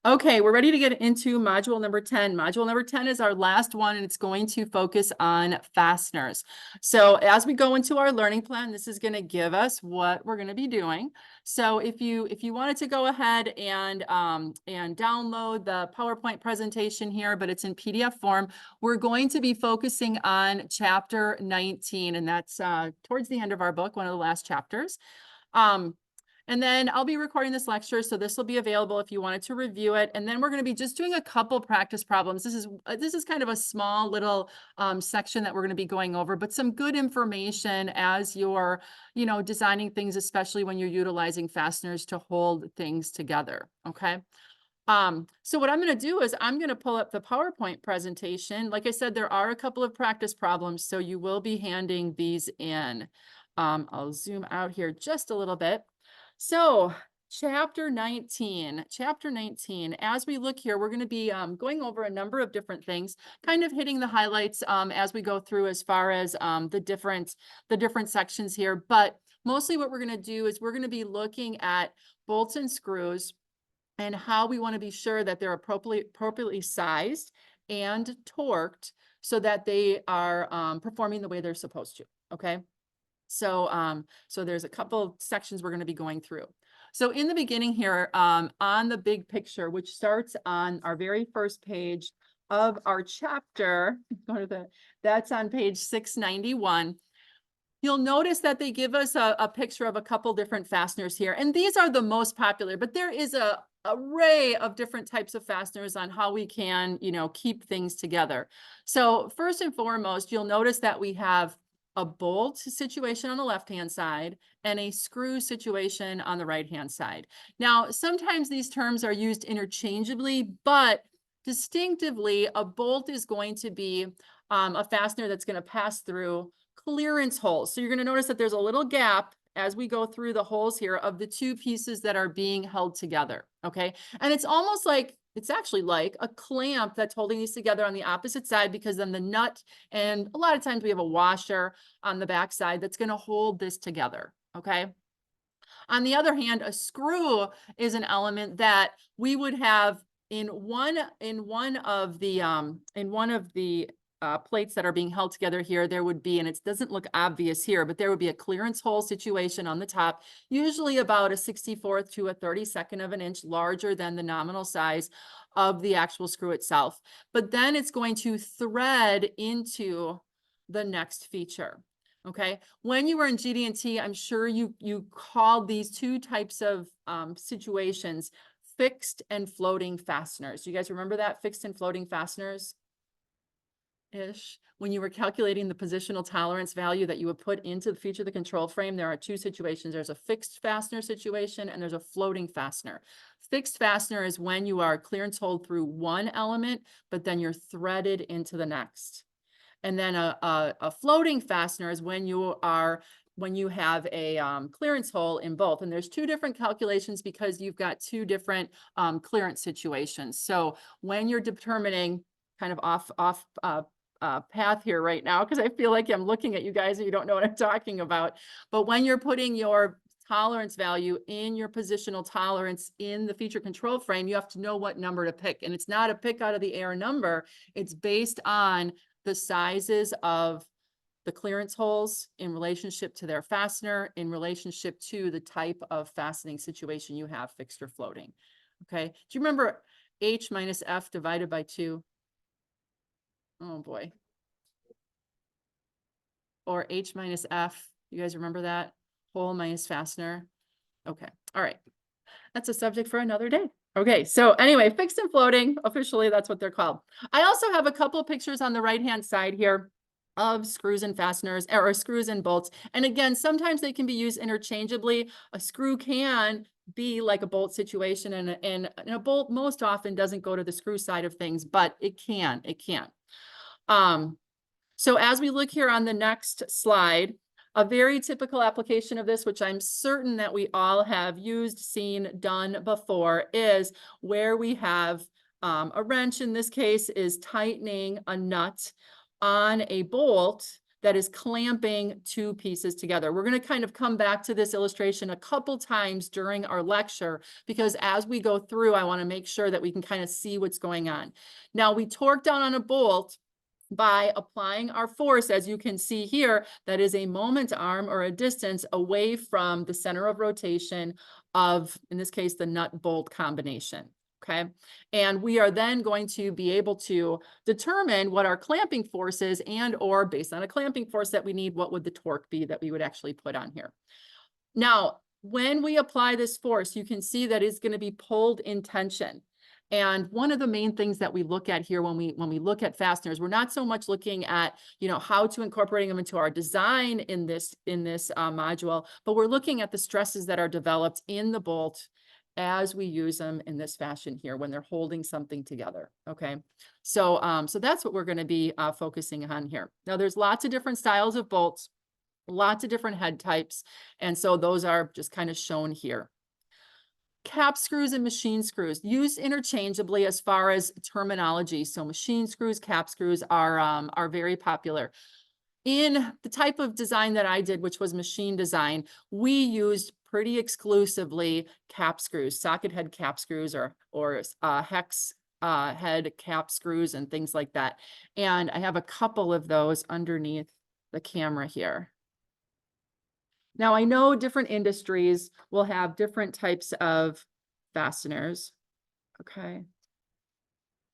Okay, we're ready to get into module number 10. Module number 10 is our last one, and it's going to focus on fasteners. So as we go into our learning plan, this is going to give us what we're going to be doing. So if you wanted to go ahead and download the PowerPoint presentation here, but it's in PDF form, we're going to be focusing on chapter 19, and that's towards the end of our book, one of the last chapters. And then I'll be recording this lecture, so this will be available if you wanted to review it. And then we're going to be just doing a couple practice problems. This is kind of a small little section that we're going to be going over, but some good information as you're, designing things, especially when you're utilizing fasteners to hold things together. Okay. So what I'm going to do is I'm going to pull up the PowerPoint presentation. Like I said, there are a couple of practice problems, so you will be handing these in. I'll zoom out here just a little bit. So chapter 19, as we look here, we're going to be going over a number of different things, kind of hitting the highlights as we go through as far as the different sections here. But mostly what we're going to do is we're going to be looking at bolts and screws and how we want to be sure that they're appropriately sized and torqued so that they are performing the way they're supposed to. Okay. So there's a couple sections we're going to be going through. So in the beginning here, on the big picture, which starts on our very first page of our chapter, that's on page 691. You'll notice that they give us a picture of a couple different fasteners here. And these are the most popular, but there is a array of different types of fasteners on how we can, keep things together. So first and foremost, you'll notice that we have a bolt situation on the left-hand side and a screw situation on the right-hand side. Now, sometimes these terms are used interchangeably, but distinctively, a bolt is going to be a fastener that's going to pass through clearance holes. So you're going to notice that there's a little gap as we go through the holes here of the two pieces that are being held together. Okay. And it's almost like, it's actually like a clamp that's holding these together on the opposite side, because then the nut, and a lot of times we have a washer on the back side that's going to hold this together. Okay. On the other hand, a screw is an element that we would have in one of the plates that are being held together here. There would be, and it doesn't look obvious here, but there would be a clearance hole situation on the top, usually about a 64th to a 32nd of an inch larger than the nominal size of the actual screw itself. But then it's going to thread into the next feature. Okay. When you were in GD&T, I'm sure you called these two types of situations fixed and floating fasteners. You guys remember that? Fixed and floating fasteners? When you were calculating the positional tolerance value that you would put into the feature of the control frame, there are two situations. There's a fixed fastener situation and there's a floating fastener. Fixed fastener is when you are clearance hold through one element, but then you're threaded into the next. And then a floating fastener is when you have a clearance hole in both. And there's two different calculations because you've got two different clearance situations. So when you're determining kind of off path here right now, because I feel like I'm looking at you guys and you don't know what I'm talking about. But when you're putting your tolerance value in your positional tolerance in the feature control frame, you have to know what number to pick. And it's not a pick out of the air number. It's based on the sizes of the clearance holes in relationship to their fastener, in relationship to the type of fastening situation you have, fixed or floating. Okay. Do you remember H minus F divided by 2? Oh boy. Or H minus F. You guys remember that? Hole minus fastener. Okay. All right. That's a subject for another day. Okay. So anyway, fixed and floating, officially, that's what they're called. I also have a couple of pictures on the right-hand side here of screws and fasteners, or screws and bolts. And again, sometimes they can be used interchangeably. A screw can be like a bolt situation, and a bolt most often doesn't go to the screw side of things, but it can. So as we look here on the next slide, a very typical application of this, which I'm certain that we all have used, seen, done before, is where we have a wrench, in this case, is tightening a nut on a bolt that is clamping two pieces together. We're going to kind of come back to this illustration a couple times during our lecture, because as we go through, I want to make sure that we can kind of see what's going on. Now, we torque down on a bolt by applying our force, as you can see here, that is a moment arm or a distance away from the center of rotation of, in this case, the nut bolt combination. Okay. And we are then going to be able to determine what our clamping force is, and or based on a clamping force that we need, what would the torque be that we would actually put on here. Now, when we apply this force, you can see that it's going to be pulled in tension. And one of the main things that we look at here when we look at fasteners, we're not so much looking at, how to incorporating them into our design in this module, but we're looking at the stresses that are developed in the bolt as we use them in this fashion here when they're holding something together. Okay, so that's what we're going to be focusing on here. Now, there's lots of different styles of bolts, lots of different head types, and so those are just kind of shown here. Cap screws and machine screws used interchangeably as far as terminology. So machine screws, cap screws are very popular. In the type of design that I did, which was machine design, we used pretty exclusively cap screws, socket head cap screws, or hex head cap screws and things like that. And I have a couple of those underneath the camera here. Now, I know different industries will have different types of fasteners, okay?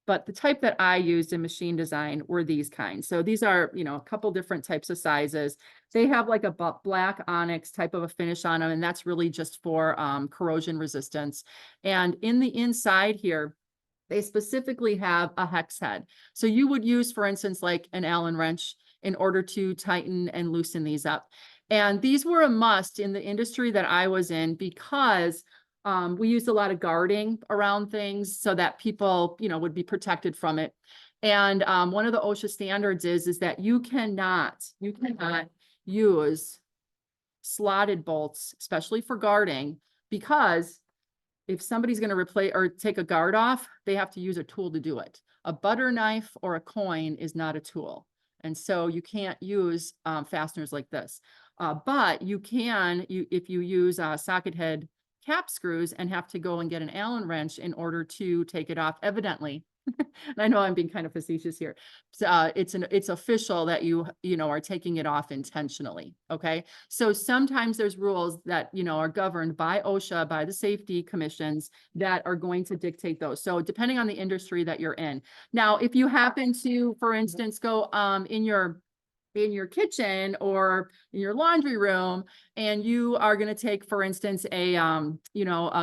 But the type that I used in machine design were these kinds. So these are, a couple different types of sizes. They have like a black onyx type of a finish on them, and that's really just for corrosion resistance. And in the inside here, they specifically have a hex head. So you would use, for instance, like an Allen wrench in order to tighten and loosen these up. And these were a must in the industry that I was in, because we used a lot of guarding around things so that people, would be protected from it. And one of the OSHA standards is that you cannot use slotted bolts, especially for guarding, because if somebody's going to replace or take a guard off, they have to use a tool to do it. A butter knife or a coin is not a tool. And so you can't use fasteners like this. But you can, if you use socket head cap screws and have to go and get an Allen wrench in order to take it off, evidently. And I know I'm being kind of facetious here. So, it's official that you are taking it off intentionally. Okay. So sometimes there's rules that, are governed by OSHA, by the safety commissions, that are going to dictate those. So depending on the industry that you're in. Now, if you happen to, for instance, go in your kitchen or in your laundry room, and you are going to take, for instance, a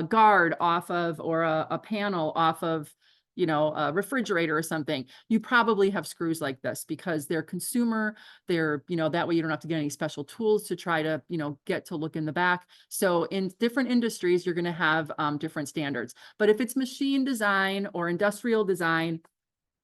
guard off of, or a panel off of, a refrigerator or something, you probably have screws like this, because they're consumer, they're, that way you don't have to get any special tools to try to, get to look in the back. So in different industries, you're going to have different standards. But if it's machine design or industrial design,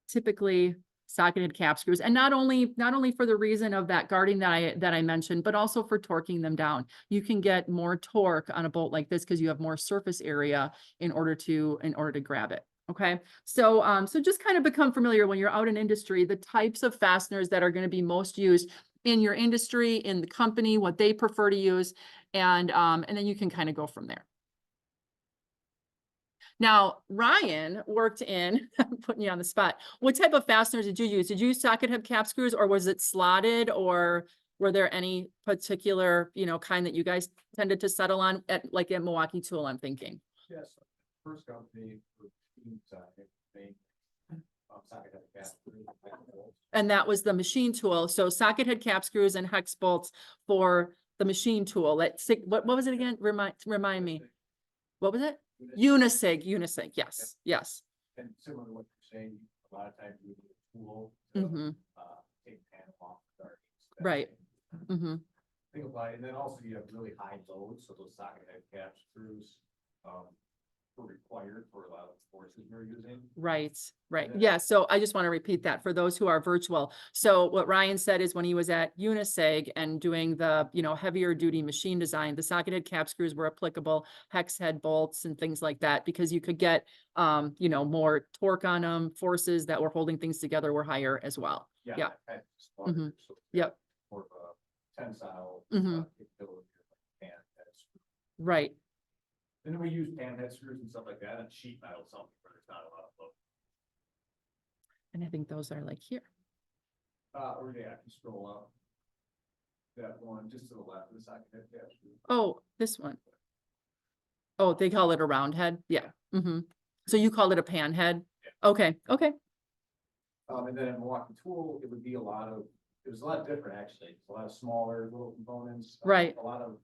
typically socketed cap screws, and not only for the reason of that guarding that I mentioned, but also for torquing them down. You can get more torque on a bolt like this because you have more surface area in order to grab it. Okay, so just kind of become familiar when you're out in industry, the types of fasteners that are going to be most used in your industry, in the company, what they prefer to use, and then you can kind of go from there. Now, Ryan worked in, I'm putting you on the spot. What type of fasteners did you use? Did you use socket head cap screws, or was it slotted, or were there any particular, kind that you guys tended to settle on at Milwaukee Tool, I'm thinking? Yes, first company socket head cap screws. And that was the machine tool. So socket head cap screws and hex bolts for the machine tool. What was it again? Remind me. What was it? Unisig, yes, yes. And similar to what you're saying, a lot of times we use a tool to take panel off the guard. Right. Think about it. And then also you have really high loads, so those socket head cap screws were required for a lot of the forces we're using. Right. Yeah. So I just want to repeat that for those who are virtual. So what Ryan said is when he was at Unisig and doing the, heavier duty machine design, the socket head cap screws were applicable, hex head bolts and things like that, because you could get, more torque on them. Forces that were holding things together were higher as well. Yeah. Yep. more of a tensile. Mhm. Capability, like pan head screw. Right. And then we use pan head screws and stuff like that on sheet metal, something where there's not a lot of load. And I think those are like here. Or yeah, if you scroll up. That one just to the left of the socket head cap screw. Oh, this one. Oh, they call it a round head? Yeah. So you call it a pan head? Okay, okay. And then in Milwaukee Tool, it would be it was a lot different actually. It's a lot of smaller little components. Right. A lot of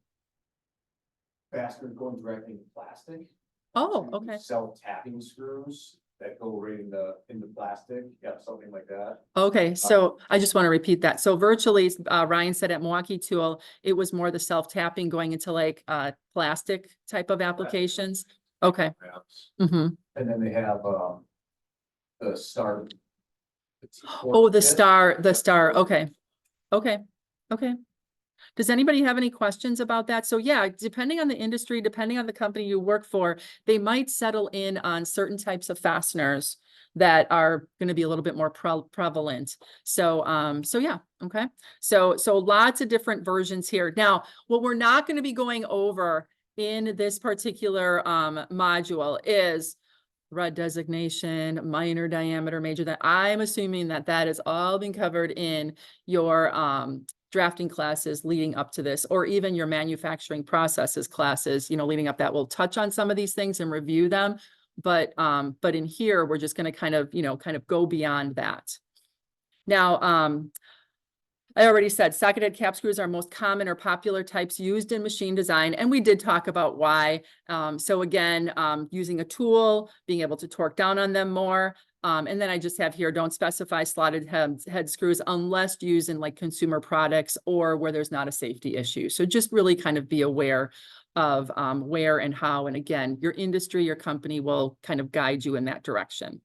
fasteners going directly into plastic. Oh, to okay. Self-tapping screws that go right into plastic. Yeah, something like that. Okay, so I just want to repeat that. So virtually, Ryan said at Milwaukee Tool, it was more the self-tapping going into like plastic type of applications. Okay. Wraps. Mm-hmm. And then they have the star. Oh, the star, okay. Okay, okay. Does anybody have any questions about that? So yeah, depending on the industry, depending on the company you work for, they might settle in on certain types of fasteners that are going to be a little bit more prevalent. So, so yeah, okay. So lots of different versions here. Now, what we're not going to be going over in this particular module is rod designation, minor diameter, major, that I'm assuming that that is all been covered in your drafting classes leading up to this, or even your manufacturing processes classes, leading up that. We'll touch on some of these things and review them. But in here, we're just going to kind of go beyond that. Now, I already said socket-head cap screws are most common or popular types used in machine design, and we did talk about why. So again, using a tool, being able to torque down on them more. And then I just have here, don't specify slotted head screws unless used in like consumer products or where there's not a safety issue. So just really kind of be aware of where and how. And again, your industry, your company will kind of guide you in that direction.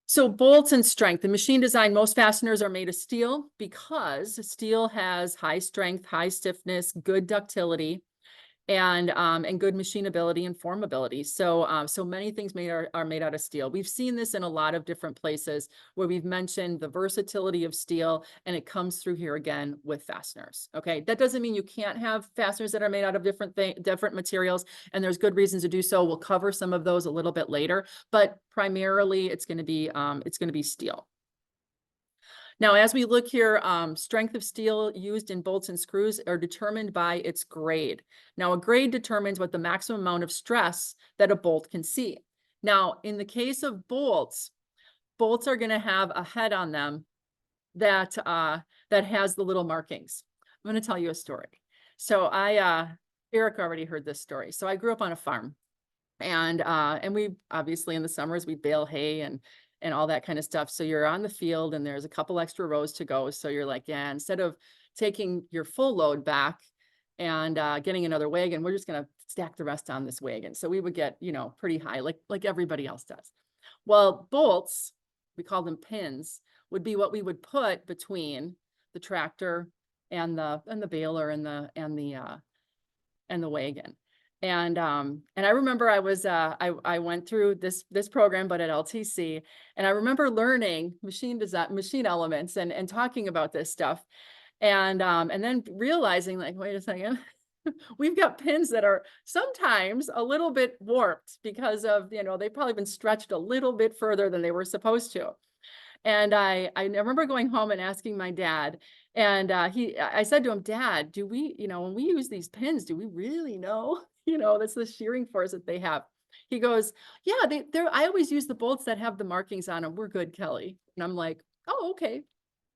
So bolts and strength. In machine design, most fasteners are made of steel because steel has high strength, high stiffness, good ductility, and good machinability and formability. So many things are made out of steel. We've seen this in a lot of different places where we've mentioned the versatility of steel, and it comes through here again with fasteners. Okay, that doesn't mean you can't have fasteners that are made out of different materials, and there's good reasons to do so. We'll cover some of those a little bit later, but primarily it's going to be steel. Now, as we look here, strength of steel used in bolts and screws are determined by its grade. Now, a grade determines what the maximum amount of stress that a bolt can see. Now, in the case of bolts are going to have a head on them that has the little markings. I'm going to tell you a story. So Eric already heard this story. So I grew up on a farm, and we obviously in the summers we'd bale hay and all that kind of stuff. So you're on the field and there's a couple extra rows to go. So you're like, yeah, instead of taking your full load back and getting another wagon, we're just going to stack the rest on this wagon. So we would get, pretty high, like everybody else does. Well, bolts, we call them pins, would be what we would put between the tractor and the baler and the wagon. And I remember I went through this program, but at LTC, and I remember learning machine design, machine elements, and talking about this stuff, and then realizing, like, wait a second, we've got pins that are sometimes a little bit warped because of, they've probably been stretched a little bit further than they were supposed to. And I remember going home and asking my dad, and I said to him, Dad, do we, when we use these pins, do we really know, that's the shearing force that they have? He goes, yeah, I always use the bolts that have the markings on them. We're good, Kelly. And I'm like, oh, okay.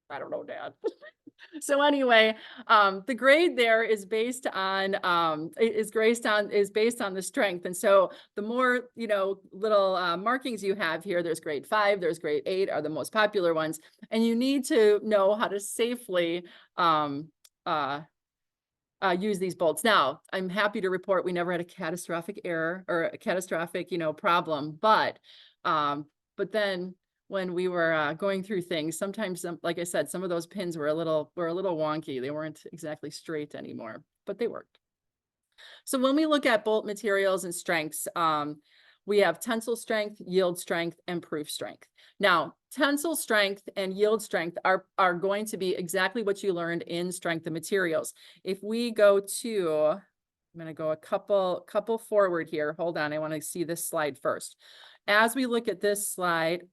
I don't know, Dad. So anyway, the grade there is based on based on the strength. And so the more, little markings you have here, there's grade 5, there's grade 8 are the most popular ones. And you need to know how to safely use these bolts. Now, I'm happy to report we never had a catastrophic error or a catastrophic, problem, but then when we were going through things, sometimes, like I said, some of those pins were a little wonky. They weren't exactly straight anymore, but they worked. So when we look at bolt materials and strengths, We have tensile strength, yield strength, and proof strength. Now, tensile strength and yield strength are going to be exactly what you learned in strength of materials. If we go to, I'm going to go a couple forward here. Hold on, I want to see this slide first. As we look at this slide,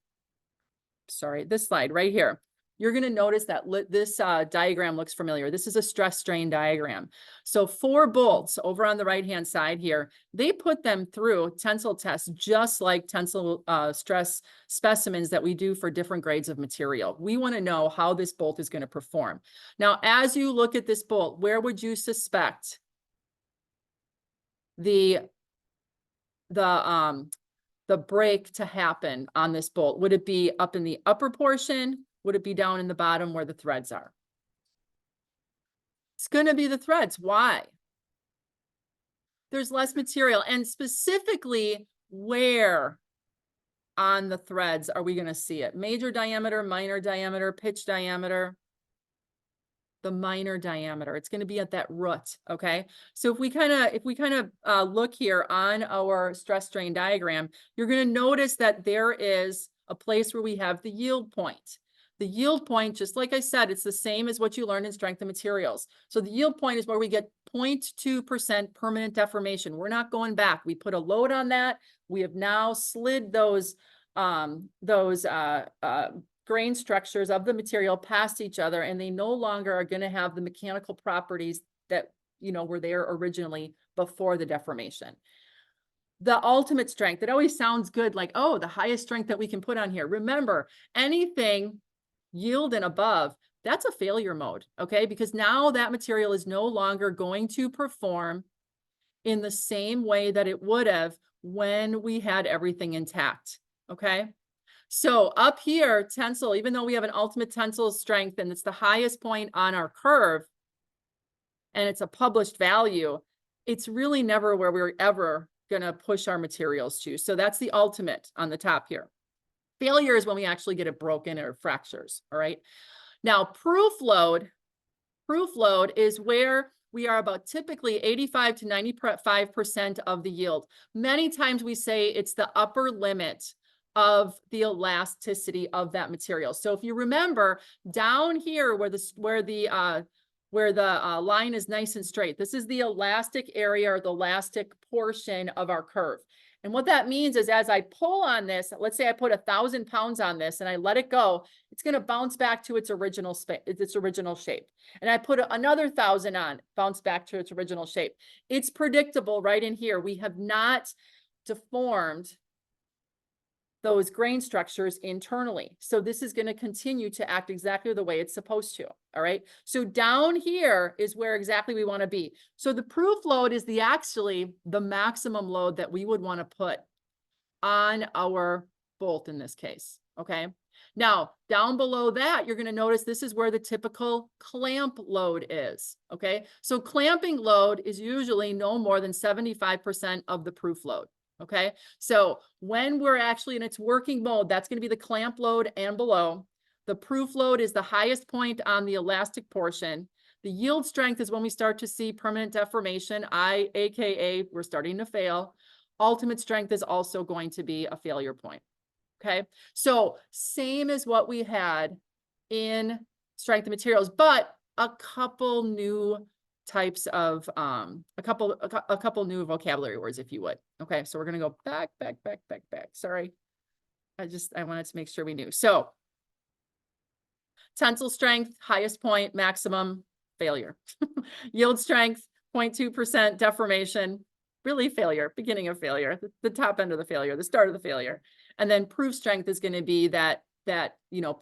this slide right here, you're going to notice that this diagram looks familiar. This is a stress strain diagram. So 4 bolts over on the right-hand side here, they put them through tensile tests, just like tensile stress specimens that we do for different grades of material. We want to know how this bolt is going to perform. Now, as you look at this bolt, where would you suspect the break to happen on this bolt? Would it be up in the upper portion? Would it be down in the bottom where the threads are? It's going to be the threads. Why? There's less material. And specifically, where on the threads are we going to see it? Major diameter, minor diameter, pitch diameter? The minor diameter. It's going to be at that root. Okay. So if we kind of look here on our stress strain diagram, you're going to notice that there is a place where we have the yield point. The yield point, just like I said, it's the same as what you learned in strength of materials. So the yield point is where we get 0.2% permanent deformation. We're not going back. We put a load on that. We have now slid those grain structures of the material past each other, and they no longer are going to have the mechanical properties that, you know, were there originally before the deformation. The ultimate strength, it always sounds good, like, oh, the highest strength that we can put on here. Remember, anything yield and above, that's a failure mode, okay? Because now that material is no longer going to perform in the same way that it would have when we had everything intact, okay? So up here, tensile, even though we have an ultimate tensile strength and it's the highest point on our curve and it's a published value, it's really never where we're ever going to push our materials to. So that's the ultimate on the top here. Failure is when we actually get it broken or fractures, all right? Now, proof load is where we are about typically 85 to 95% of the yield. Many times we say it's the upper limit of the elasticity of that material. So if you remember down here where the line is nice and straight, this is the elastic area or the elastic portion of our curve. And what that means is as I pull on this, let's say I put 1,000 pounds on this and I let it go, it's going to bounce back to its original shape. And I put another 1,000 on, bounce back to its original shape. It's predictable right in here. We have not deformed those grain structures internally. So this is going to continue to act exactly the way it's supposed to. All right. So down here is where exactly we want to be. So the proof load is actually the maximum load that we would want to put on our bolt in this case. Okay. Now down below that, you're going to notice this is where the typical clamp load is. Okay. So clamping load is usually no more than 75% of the proof load. Okay, so when we're actually in its working mode, that's going to be the clamp load and below. The proof load is the highest point on the elastic portion. The yield strength is when we start to see permanent deformation, aka we're starting to fail. Ultimate strength is also going to be a failure point. Okay, so same as what we had in strength of materials, but a couple new types of a couple new vocabulary words, if you would. Okay, so we're going to go back. Sorry, I wanted to make sure we knew. So tensile strength, highest point, maximum, failure. Yield strength, 0.2% deformation, really failure, beginning of failure, the top end of the failure, the start of the failure. And then proof strength is going to be that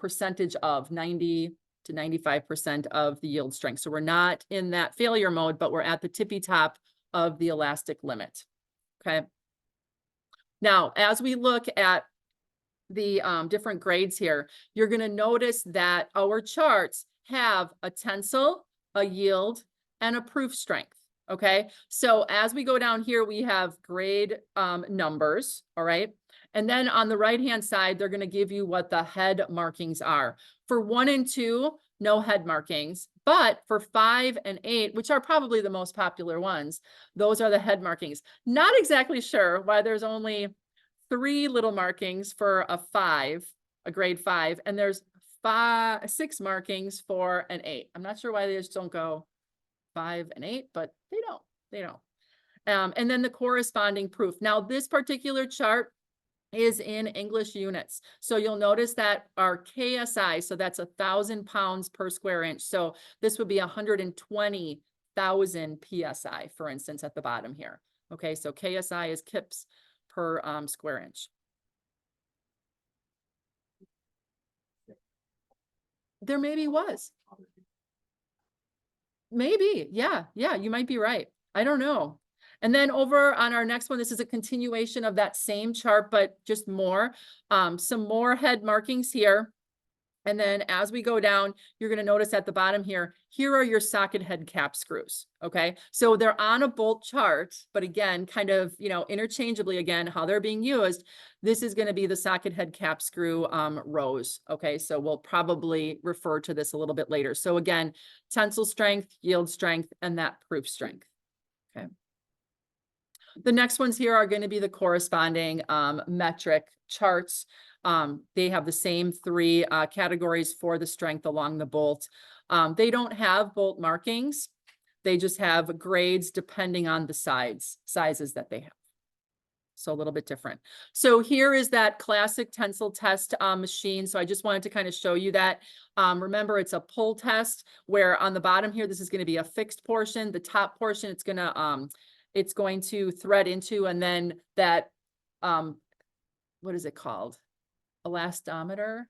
percentage of 90 to 95% of the yield strength. So we're not in that failure mode, but we're at the tippy top of the elastic limit. Okay. Now, as we look at the different grades here, you're going to notice that our charts have a tensile, a yield, and a proof strength. Okay. So as we go down here, we have grade numbers. All right. And then on the right-hand side, they're going to give you what the head markings are. For 1 and 2, no head markings, but for 5 and 8, which are probably the most popular ones, those are the head markings. Not exactly sure why there's only 3 little markings for a 5, a grade 5, and there's 6 markings for an 8. I'm not sure why they just don't go 5 and 8, but they don't. And then the corresponding proof. Now, this particular chart is in English units. So you'll notice that our KSI, so that's 1,000 pounds per square inch. So this would be 120,000 PSI, for instance, at the bottom here. Okay, so KSI is kips per square inch. There maybe was. Maybe, yeah, you might be right. I don't know. And then over on our next one, this is a continuation of that same chart, but just more, some more head markings here. And then as we go down, you're going to notice at the bottom here, here are your socket head cap screws. Okay. So they're on a bolt chart, but again, kind of, interchangeably again, how they're being used. This is going to be the socket head cap screw rows. Okay. So we'll probably refer to this a little bit later. So again, tensile strength, yield strength, and that proof strength. Okay. The next ones here are going to be the corresponding metric charts. They have the same 3 categories for the strength along the bolt. They don't have bolt markings. They just have grades depending on the sizes that they have. So a little bit different. So here is that classic tensile test machine. So I just wanted to kind of show you that. Remember, it's a pull test where on the bottom here, this is going to be a fixed portion. The top portion, it's going to thread into, and then that, what is it called? Elastometer,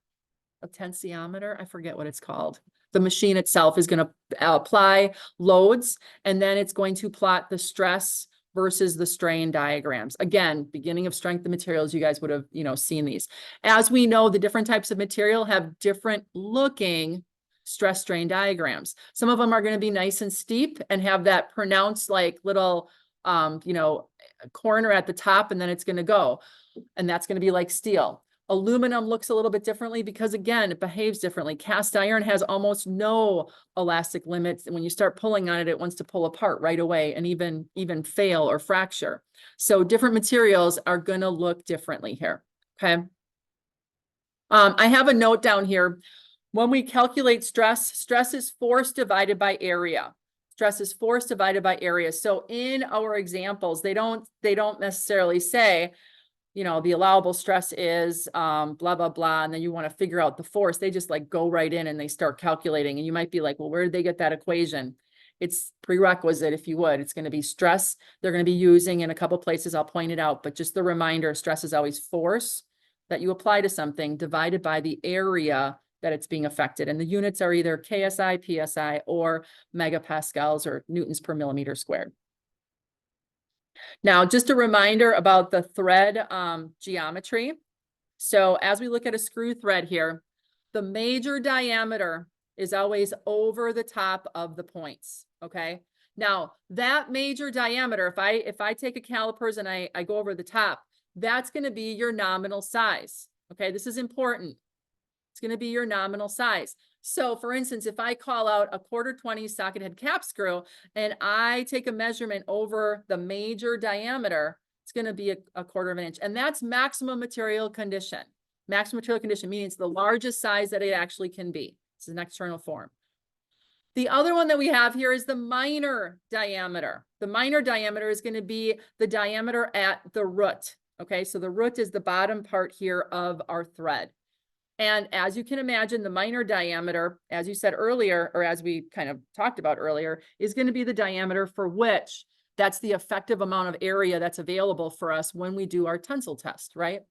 a tensiometer. I forget what it's called. The machine itself is going to apply loads, and then it's going to plot the stress versus the strain diagrams. Again, beginning of strength of materials, you guys would have, seen these. As we know, the different types of material have different looking stress strain diagrams. Some of them are going to be nice and steep and have that pronounced like little, corner at the top, and then it's going to go. And that's going to be like steel. Aluminum looks a little bit differently because, again, it behaves differently. Cast iron has almost no elastic limits. And when you start pulling on it, it wants to pull apart right away and even fail or fracture. So different materials are going to look differently here. Okay. I have a note down here. When we calculate stress is force divided by area. Stress is force divided by area. So in our examples, they don't necessarily say, the allowable stress is blah, blah, blah. And then you want to figure out the force. They just like go right in and they start calculating. And you might be like, well, where did they get that equation? It's prerequisite, if you would. It's going to be stress. They're going to be using in a couple places. I'll point it out. But just the reminder, stress is always force that you apply to something divided by the area that it's being affected. And the units are either KSI, PSI, or megapascals or newtons per millimeter squared. Now, just a reminder about the thread geometry. So as we look at a screw thread here, the major diameter is always over the top of the points, okay? Now, that major diameter, if I take a calipers and I go over the top, that's going to be your nominal size, okay? This is important. It's going to be your nominal size. So for instance, if I call out a 1/4-20 socket head cap screw and I take a measurement over the major diameter, it's going to be a 1/4 of an inch. And that's maximum material condition. Maximum material condition meaning it's the largest size that it actually can be. It's an external form. The other one that we have here is the minor diameter. The minor diameter is going to be the diameter at the root. Okay, so the root is the bottom part here of our thread. And as you can imagine, the minor diameter, as you said earlier, or as we kind of talked about earlier, is going to be the diameter for which that's the effective amount of area that's available for us when we do our tensile test, right?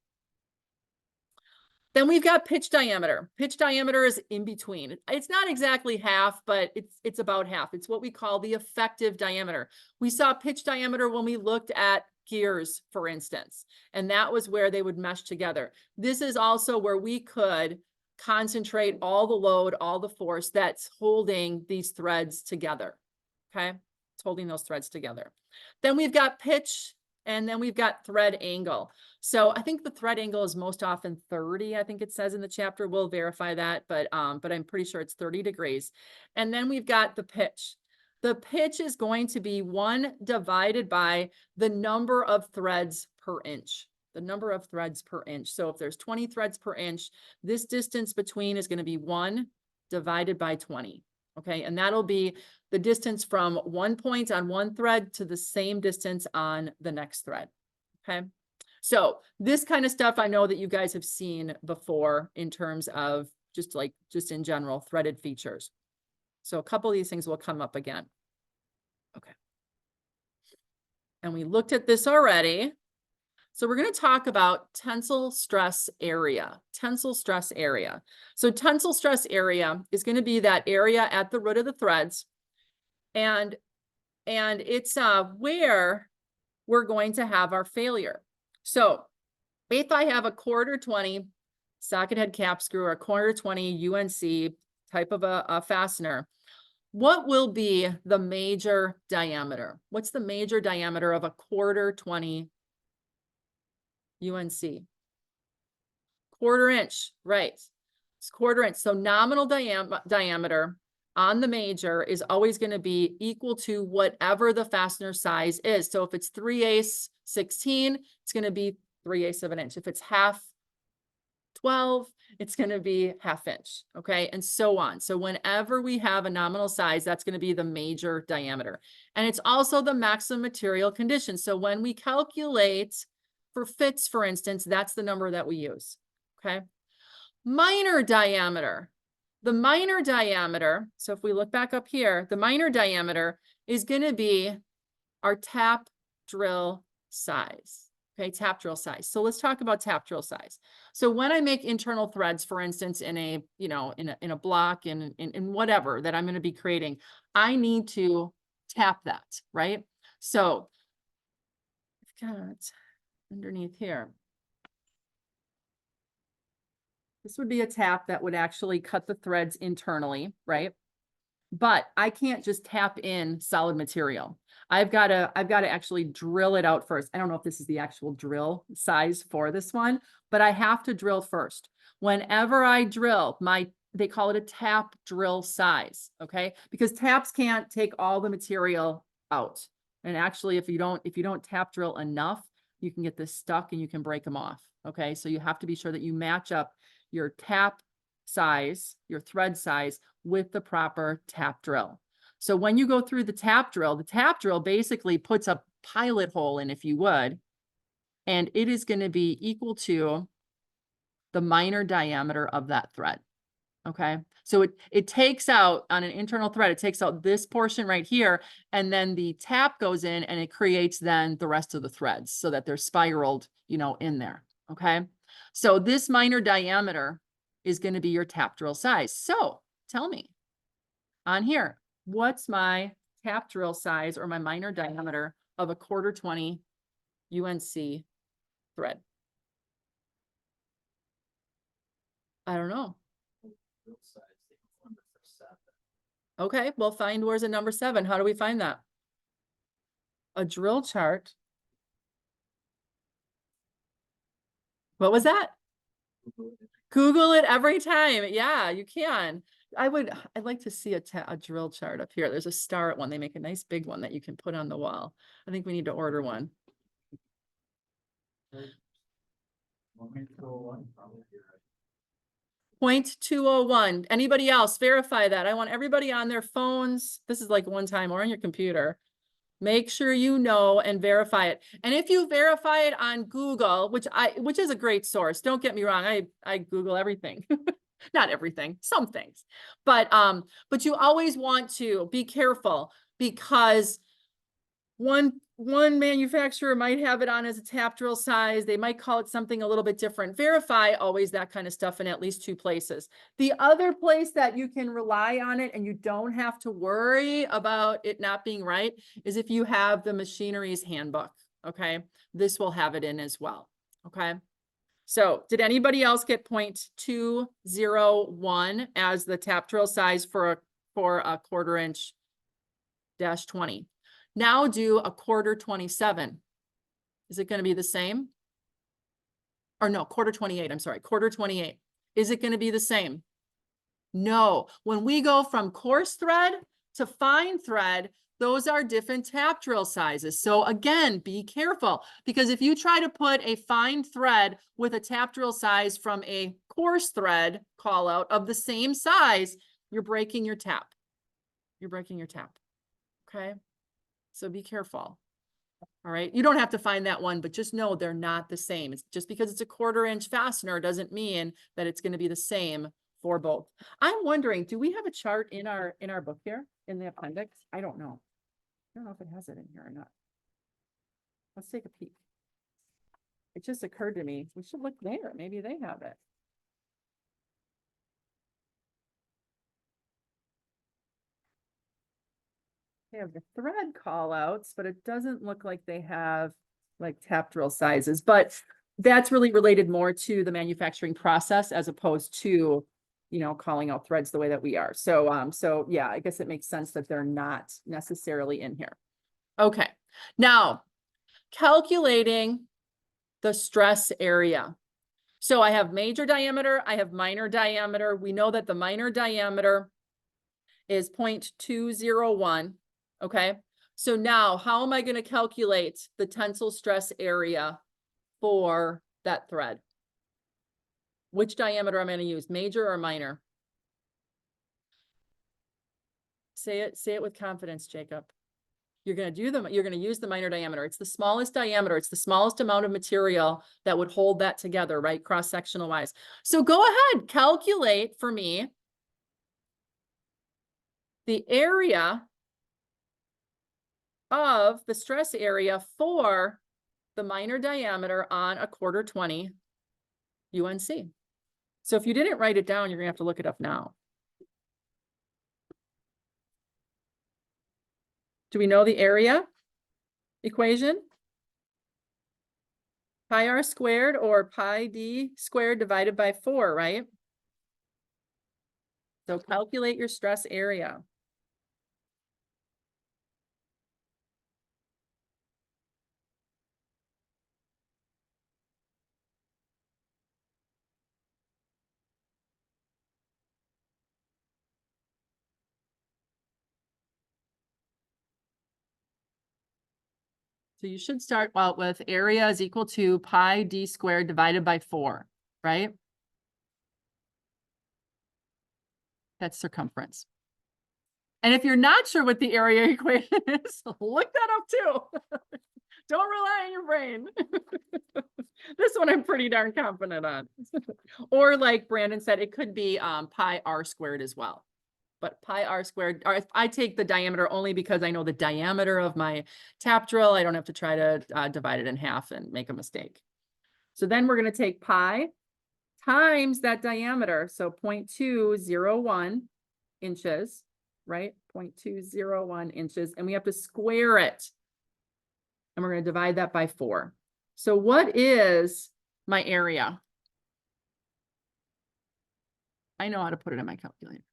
Then we've got pitch diameter. Pitch diameter is in between. It's not exactly half, but it's about half. It's what we call the effective diameter. We saw pitch diameter when we looked at gears, for instance, and that was where they would mesh together. This is also where we could concentrate all the load, all the force that's holding these threads together. Okay, it's holding those threads together. Then we've got pitch, and then we've got thread angle. So I think the thread angle is most often 30. I think it says in the chapter. We'll verify that, but I'm pretty sure it's 30 degrees. And then we've got the pitch. The pitch is going to be 1 divided by the number of threads per inch. the number of threads per inch. So if there's 20 threads per inch, this distance between is going to be 1 divided by 20. Okay, and that'll be the distance from one point on one thread to the same distance on the next thread. Okay, so this kind of stuff I know that you guys have seen before in terms of just in general threaded features. So a couple of these things will come up again. Okay. And we looked at this already. So we're going to talk about tensile stress area, tensile stress area. So tensile stress area is going to be that area at the root of the threads. And it's where we're going to have our failure. So if I have a 1/4-20 socket head cap screw or a 1/4-20 UNC type of a fastener, what will be the major diameter? What's the major diameter of a 1/4-20 UNC? 1/4 inch, right? It's 1/4 inch. So nominal diameter on the major is always going to be equal to whatever the fastener size is. So if it's 3/8 16, it's going to be 3/8 of an inch. If it's 1/2 12, it's going to be 1/2 inch. Okay, and so on. So whenever we have a nominal size, that's going to be the major diameter. And it's also the maximum material condition. So when we calculate for fits, for instance, that's the number that we use. Okay, minor diameter. The minor diameter, so if we look back up here, the minor diameter is going to be our tap drill size. Okay, tap drill size. So let's talk about tap drill size. So when I make internal threads, for instance, in a, in a block, in whatever that I'm going to be creating, I need to tap that, right? So I've got underneath here. This would be a tap that would actually cut the threads internally, right? But I can't just tap in solid material. I've got to actually drill it out first. I don't know if this is the actual drill size for this one, but I have to drill first. Whenever I drill, they call it a tap drill size, okay? Because taps can't take all the material out. And actually, if you don't tap drill enough, you can get this stuck and you can break them off, okay? So you have to be sure that you match up your tap size, your thread size with the proper tap drill. So when you go through the tap drill basically puts a pilot hole in, if you would, and it is going to be equal to the minor diameter of that thread. Okay, so it takes out on an internal thread, it takes out this portion right here, and then the tap goes in and it creates then the rest of the threads so that they're spiraled, in there. Okay, so this minor diameter is going to be your tap drill size. So tell me on here, what's my tap drill size or my minor diameter of a 1/4-20 UNC thread? I don't know. Okay, well, find where's a number 7. How do we find that? A drill chart. What was that? Google it every time. Yeah, you can. I'd like to see a drill chart up here. There's a Start one. They make a nice big one that you can put on the wall. I think we need to order one. 0.201. Anybody else verify that? I want everybody on their phones. This is like one time or on your computer. Make sure you know and verify it. And if you verify it on Google, which is a great source, don't get me wrong, I Google everything. Not everything, some things. But you always want to be careful because one manufacturer might have it on as a tap drill size. They might call it something a little bit different. Verify always that kind of stuff in at least 2 places. The other place that you can rely on it and you don't have to worry about it not being right is if you have the machinery's handbook. Okay, this will have it in as well. Okay, so did anybody else get 0.201 as the tap drill size for a 1/4 inch -20? Now do a 1/4-27. Is it going to be the same? Or no, 1/4-28. I'm sorry, 1/4-28. Is it going to be the same? No. When we go from coarse thread to fine thread, those are different tap drill sizes. So again, be careful, because if you try to put a fine thread with a tap drill size from a coarse thread call out of the same size, you're breaking your tap. You're breaking your tap. Okay. So be careful. All right. You don't have to find that one, but just know they're not the same. It's just because it's a 1/4 inch fastener doesn't mean that it's going to be the same for both. I'm wondering, do we have a chart in our book here in the appendix? I don't know. I don't know if it has it in here or not. Let's take a peek. It just occurred to me, we should look there. Maybe they have it. They have the thread call outs, but it doesn't look like they have like tap drill sizes, but that's really related more to the manufacturing process as opposed to, you know, calling out threads the way that we are. So yeah, I guess it makes sense that they're not necessarily in here. Okay, now calculating the stress area. So I have major diameter, I have minor diameter. We know that the minor diameter is 0.201. Okay, so now how am I going to calculate the tensile stress area for that thread? Which diameter am I going to use, major or minor? Say it with confidence, Jacob. You're going to use the minor diameter. It's the smallest diameter. It's the smallest amount of material that would hold that together, right? Cross-sectional wise. So go ahead, calculate for me the area of the stress area for the minor diameter on a 1/4-20 UNC. So if you didn't write it down, you're gonna have to look it up now. Do we know the area equation? Pi r squared or pi d squared divided by 4, right? So calculate your stress area. So you should start out with area is equal to pi d squared divided by 4, right? That's circumference. And if you're not sure what the area equation is, look that up too. Don't rely on your brain. This one I'm pretty darn confident on. Or like Brandon said, it could be pi r squared as well. But pi r squared, or if I take the diameter only because I know the diameter of my tap drill, I don't have to try to divide it in half and make a mistake. So then we're going to take pi times that diameter. So 0.201 inches, right? 0.201 inches. And we have to square it. And we're going to divide that by 4. So what is my area? I know how to put it in my calculator.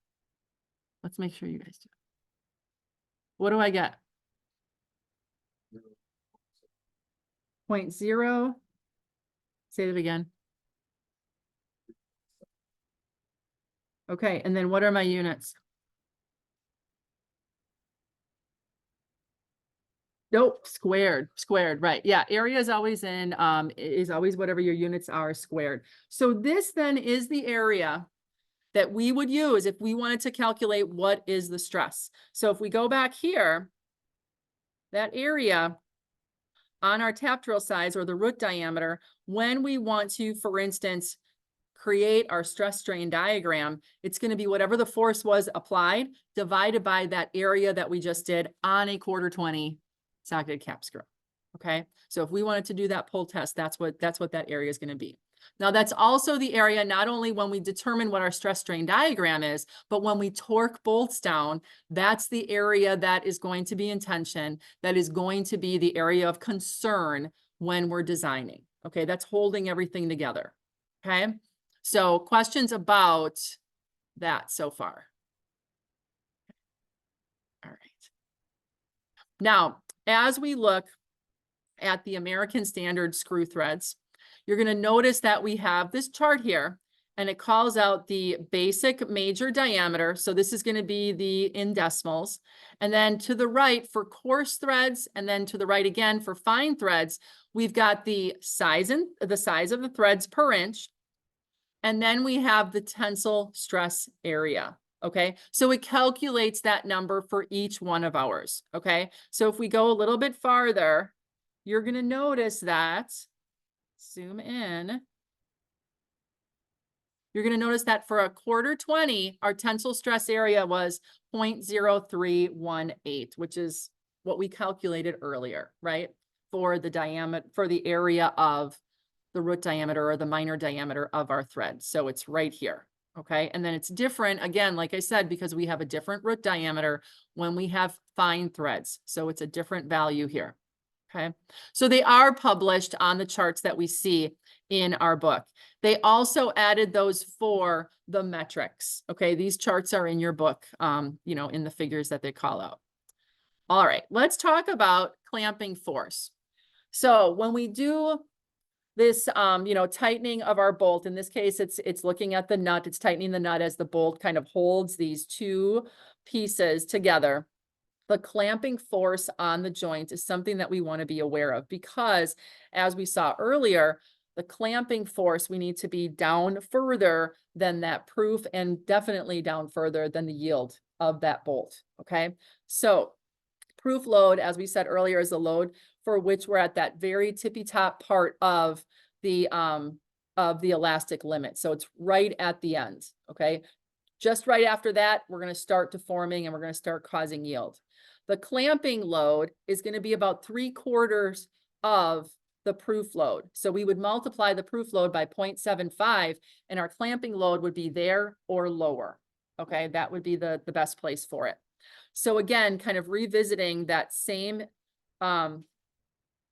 Let's make sure you guys do. What do I get? 0.0. Say that again. Okay, and then what are my units? Nope, squared, right. Yeah, area is always whatever your units are squared. So this then is the area that we would use if we wanted to calculate what is the stress. So if we go back here, that area on our tap drill size or the root diameter, when we want to, for instance, create our stress strain diagram, it's going to be whatever the force was applied divided by that area that we just did on a 1/4-20 socketed cap screw. Okay, so if we wanted to do that pull test, that's what that area is going to be. Now that's also the area not only when we determine what our stress strain diagram is, but when we torque bolts down, that's the area that is going to be in tension, that is going to be the area of concern when we're designing. Okay, that's holding everything together. Okay, so questions about that so far? All right. Now, as we look at the American Standard screw threads, you're going to notice that we have this chart here, and it calls out the basic major diameter. So this is going to be the in decimals. And then to the right for coarse threads, and then to the right again for fine threads, we've got the size of the threads per inch. And then we have the tensile stress area. Okay, so it calculates that number for each one of ours. Okay, so if we go a little bit farther, you're going to notice that, zoom in, you're going to notice that for a quarter 20, our tensile stress area was 0.0318, which is what we calculated earlier, right? For the diameter, for the area of the root diameter or the minor diameter of our thread. So it's right here. Okay. And then it's different again, like I said, because we have a different root diameter when we have fine threads. So it's a different value here. Okay. So they are published on the charts that we see in our book. They also added those for the metrics. Okay. These charts are in your book, you know, in the figures that they call out. All right. Let's talk about clamping force. So when we do this, you know, tightening of our bolt, in this case, it's looking at the nut, it's tightening the nut as the bolt kind of holds these two pieces together. The clamping force on the joint is something that we want to be aware of because, as we saw earlier, the clamping force, we need to be down further than that proof and definitely down further than the yield of that bolt. Okay, so proof load, as we said earlier, is the load for which we're at that very tippy top part of the elastic limit. So it's right at the end. Okay, just right after that, we're going to start deforming and we're going to start causing yield. The clamping load is going to be about 3/4 of the proof load. So we would multiply the proof load by 0.75 and our clamping load would be there or lower. Okay, that would be the best place for it. So again, kind of revisiting that same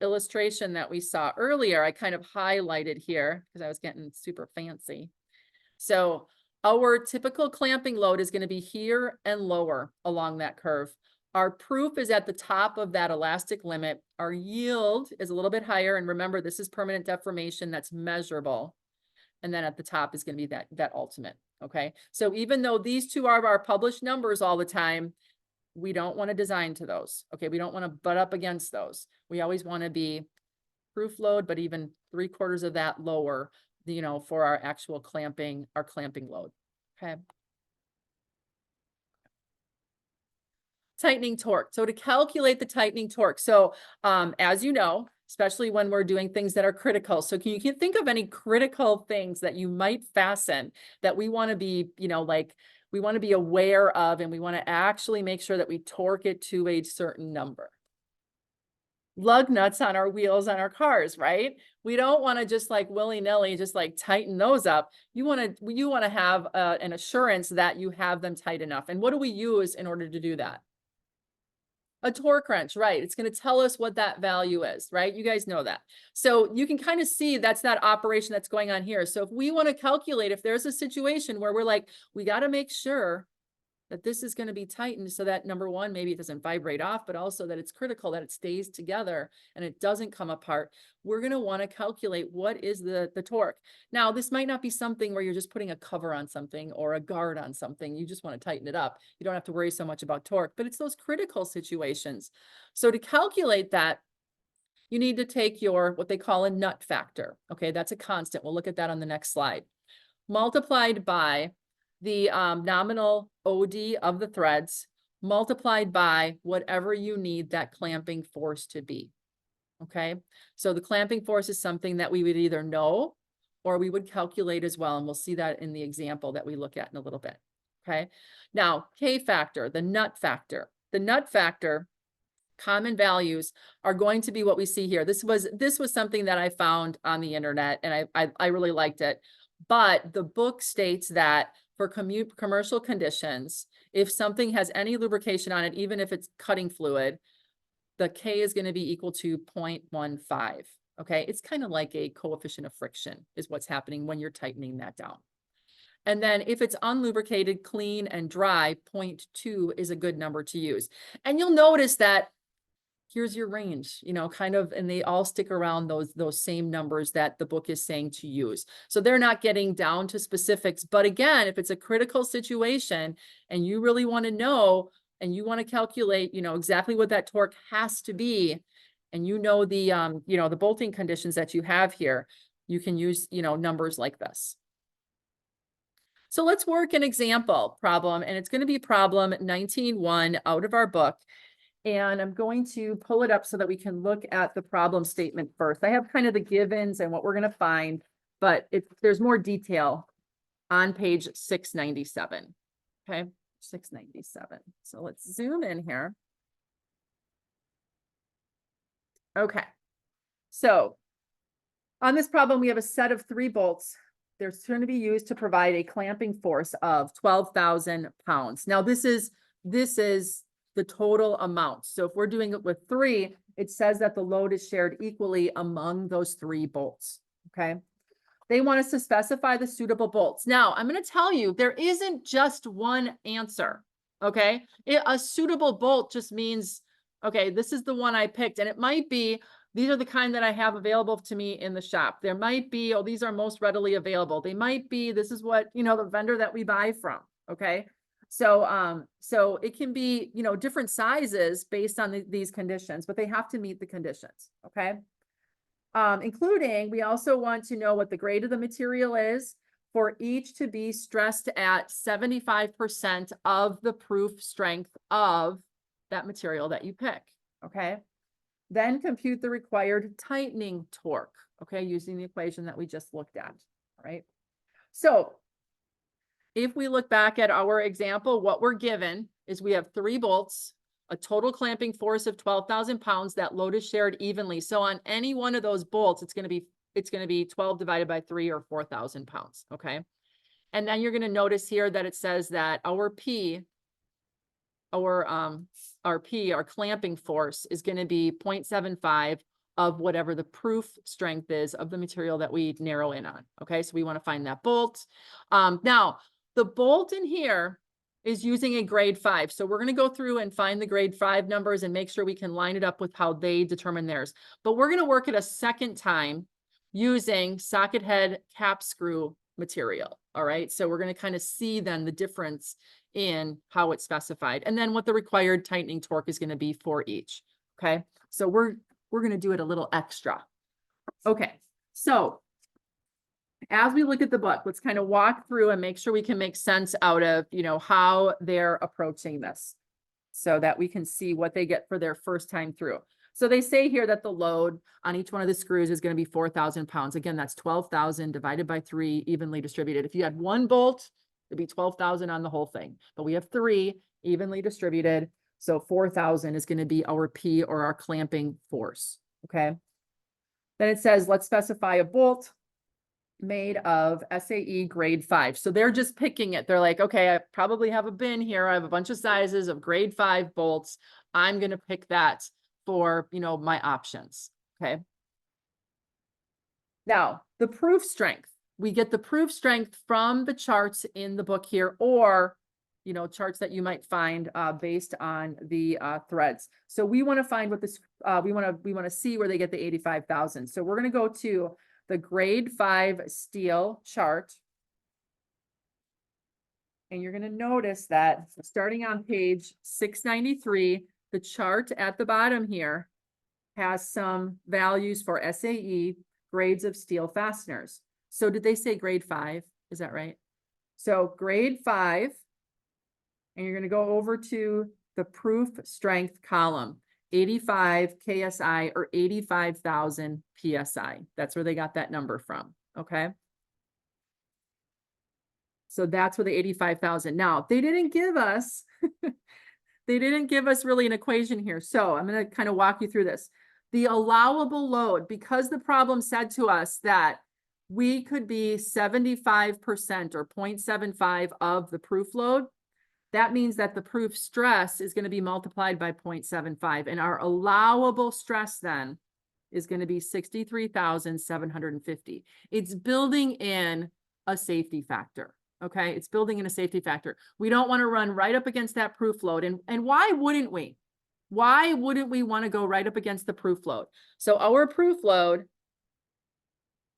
illustration that we saw earlier, I kind of highlighted here because I was getting super fancy. So our typical clamping load is going to be here and lower along that curve. Our proof is at the top of that elastic limit. Our yield is a little bit higher. And remember, this is permanent deformation that's measurable. And then at the top is going to be that ultimate. Okay. So even though these two are our published numbers all the time, we don't want to design to those. Okay. We don't want to butt up against those. We always want to be proof load, but even 3/4 of that lower, you know, for our actual clamping, our clamping load. Okay. Tightening torque. So to calculate the tightening torque. So as you know, especially when we're doing things that are critical. So can you think of any critical things that you might fasten that we want to be, you know, like we want to be aware of, and we want to actually make sure that we torque it to a certain number? Lug nuts on our wheels on our cars, right? We don't want to just like willy-nilly just like tighten those up. You want to have an assurance that you have them tight enough. And what do we use in order to do that? A torque wrench, right? It's going to tell us what that value is, right? You guys know that. So you can kind of see that's that operation that's going on here. So if we want to calculate, if there's a situation where we're like, we got to make sure that this is going to be tightened so that number one, maybe it doesn't vibrate off, but also that it's critical that it stays together and it doesn't come apart. We're going to want to calculate what is the torque. Now, this might not be something where you're just putting a cover on something or a guard on something. You just want to tighten it up. You don't have to worry so much about torque, but it's those critical situations. So to calculate that, you need to take your, what they call a nut factor. Okay, that's a constant. We'll look at that on the next slide. Multiplied by the nominal OD of the threads, multiplied by whatever you need that clamping force to be. Okay, so the clamping force is something that we would either know or we would calculate as well. And we'll see that in the example that we look at in a little bit. Okay, now K factor, the nut factor. The nut factor, common values are going to be what we see here. This was something that I found on the internet and I really liked it. But the book states that for commercial conditions, if something has any lubrication on it, even if it's cutting fluid, the K is going to be equal to 0.15. Okay, it's kind of like a coefficient of friction is what's happening when you're tightening that down. And then if it's unlubricated, clean, and dry, 0.2 is a good number to use. And you'll notice that here's your range, you know, kind of, and they all stick around those same numbers that the book is saying to use. So they're not getting down to specifics. But again, if it's a critical situation and you really want to know and you want to calculate, you know, exactly what that torque has to be, and you know, the bolting conditions that you have here, you can use, you know, numbers like this. So let's work an example problem, and it's going to be problem 19.1 out of our book. And I'm going to pull it up so that we can look at the problem statement first. I have kind of the givens and what we're going to find, but there's more detail on page 697. Okay, 697. So let's zoom in here. Okay, so on this problem, we have a set of 3 bolts. They're going to be used to provide a clamping force of 12,000 pounds. Now, this is the total amount. So if we're doing it with 3, it says that the load is shared equally among those 3 bolts. Okay. They want us to specify the suitable bolts. Now, I'm going to tell you, there isn't just one answer. Okay. A suitable bolt just means, okay, this is the one I picked, and it might be, these are the kind that I have available to me in the shop. There might be, oh, these are most readily available. They might be, this is what, you know, the vendor that we buy from. Okay. So, so it can be, you know, different sizes based on these conditions, but they have to meet the conditions. Okay. Including, we also want to know what the grade of the material is for each to be stressed at 75% of the proof strength of that material that you pick. Okay. Then compute the required tightening torque. Okay. Using the equation that we just looked at. All right. So if we look back at our example, what we're given is we have 3 bolts, a total clamping force of 12,000 pounds. That load is shared evenly. So on any one of those bolts, it's going to be 12 divided by 3 or 4,000 pounds. Okay. And then you're going to notice here that it says that our clamping force is going to be 0.75 of whatever the proof strength is of the material that we narrow in on. Okay. So we want to find that bolt. Now, the bolt in here is using a grade 5. So we're going to go through and find the grade 5 numbers and make sure we can line it up with how they determine theirs. But we're going to work it a second time using socket head cap screw material. All right. So we're going to kind of see then the difference in how it's specified, and then what the required tightening torque is going to be for each. Okay. So we're going to do it a little extra. Okay. So as we look at the book, let's kind of walk through and make sure we can make sense out of, you know, how they're approaching this so that we can see what they get for their first time through. So they say here that the load on each one of the screws is going to be 4,000 pounds. Again, that's 12,000 divided by 3, evenly distributed. If you had 1 bolt, it'd be 12,000 on the whole thing, but we have 3 evenly distributed. So 4,000 is going to be our P, or our clamping force. Okay. Then it says, let's specify a bolt made of SAE grade 5. So they're just picking it. They're like, okay, I probably have a bin here. I have a bunch of sizes of grade 5 bolts. I'm going to pick that for, you know, my options. Okay. Now, the proof strength. We get the proof strength from the charts in the book here, or, you know, charts that you might find based on the threads. So we want to find what this, we want to see where they get the 85,000. So we're going to go to the grade 5 steel chart. And you're going to notice that starting on page 693, the chart at the bottom here has some values for SAE grades of steel fasteners. So did they say grade 5? Is that right? So grade 5, and you're going to go over to the proof strength column, 85 KSI, or 85,000 PSI. That's where they got that number from. Okay. So that's where the 85,000. Now, they didn't give us, they didn't give us really an equation here. So I'm going to kind of walk you through this. The allowable load, because the problem said to us that we could be 75% or 0.75 of the proof load. That means that the proof stress is going to be multiplied by 0.75. And our allowable stress then is going to be 63,750. It's building in a safety factor. Okay. It's building in a safety factor. We don't want to run right up against that proof load. And why wouldn't we? Why wouldn't we want to go right up against the proof load? So our proof load,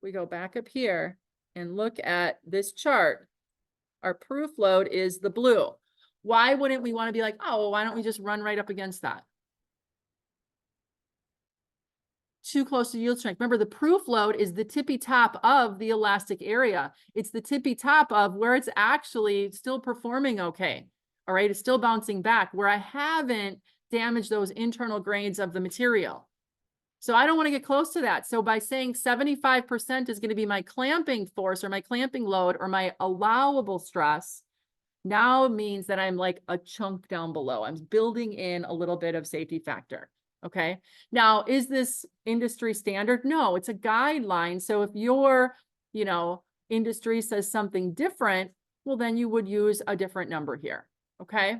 we go back up here and look at this chart. Our proof load is the blue. Why wouldn't we want to be like, oh, why don't we just run right up against that? Too close to yield strength. Remember, the proof load is the tippy top of the elastic area. It's the tippy top of where it's actually still performing okay. All right, it's still bouncing back where I haven't damaged those internal grades of the material. So I don't want to get close to that. So by saying 75% is going to be my clamping force or my clamping load or my allowable stress, now means that I'm like a chunk down below. I'm building in a little bit of safety factor. Okay. Now, is this industry standard? No, it's a guideline. So if your, industry says something different, well, then you would use a different number here. Okay.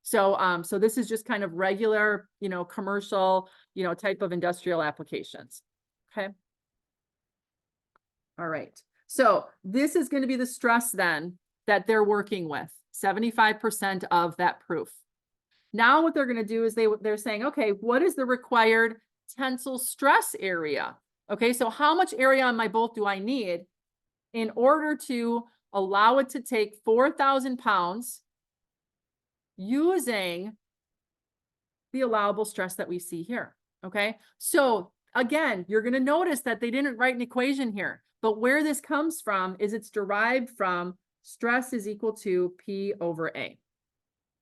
So, so this is just kind of regular, commercial, type of industrial applications. Okay. All right. So this is going to be the stress then that they're working with, 75% of that proof. Now what they're going to do is they're saying, okay, what is the required tensile stress area? Okay, so how much area on my bolt do I need in order to allow it to take 4,000 pounds using the allowable stress that we see here? Okay, so again, you're going to notice that they didn't write an equation here, but where this comes from is it's derived from stress is equal to P over A.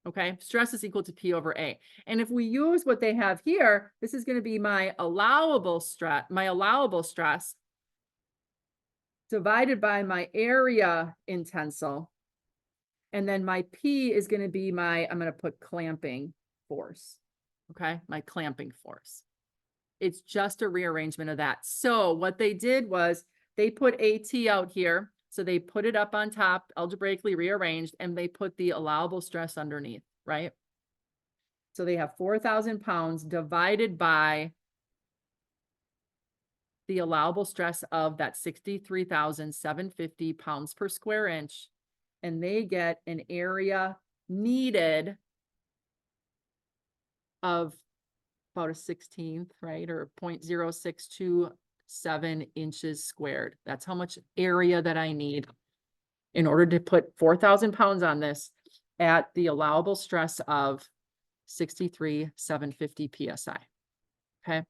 Okay, stress is equal to P over A. And if we use what they have here, this is going to be my allowable stress divided by my area in tensile. And then my P is going to be I'm going to put clamping force. Okay, my clamping force. It's just a rearrangement of that. So what they did was they put AT out here. So they put it up on top, algebraically rearranged, and they put the allowable stress underneath, right? So they have 4,000 pounds divided by the allowable stress of that 63,750 pounds per square inch. And they get an area needed of about a 16th, right? Or 0.0627 inches squared. That's how much area that I need in order to put 4,000 pounds on this at the allowable stress of 63,750 PSI. Okay.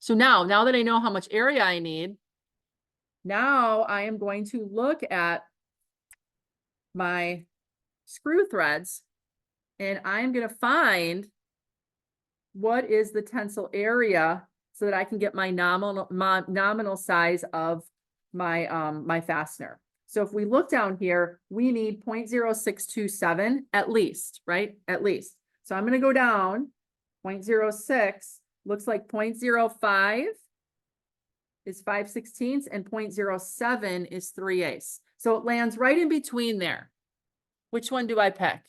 So now that I know how much area I need, now I am going to look at my screw threads and I'm going to find what is the tensile area so that I can get my nominal size of my fastener. So if we look down here, we need 0.0627 at least, right? At least. So I'm going to go down 0.06, looks like 0.05 is 5/16 and 0.07 is 3/8. So it lands right in between there. Which one do I pick?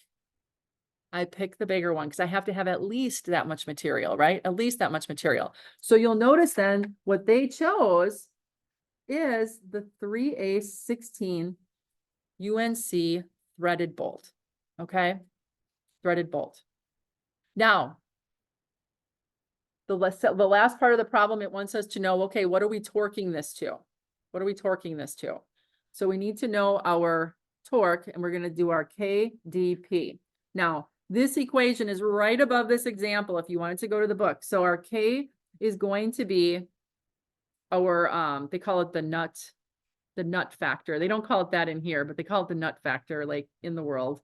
I pick the bigger one because I have to have at least that much material, right? At least that much material. So you'll notice then what they chose is the 3/8 16 UNC threaded bolt. Okay, threaded bolt. Now, the last part of the problem, it wants us to know, okay, what are we torquing this to? What are we torquing this to? So we need to know our torque, and we're going to do our KDP. Now, this equation is right above this example if you wanted to go to the book. So our K is going to be our, they call it the nut factor. They don't call it that in here, but they call it the nut factor like in the world.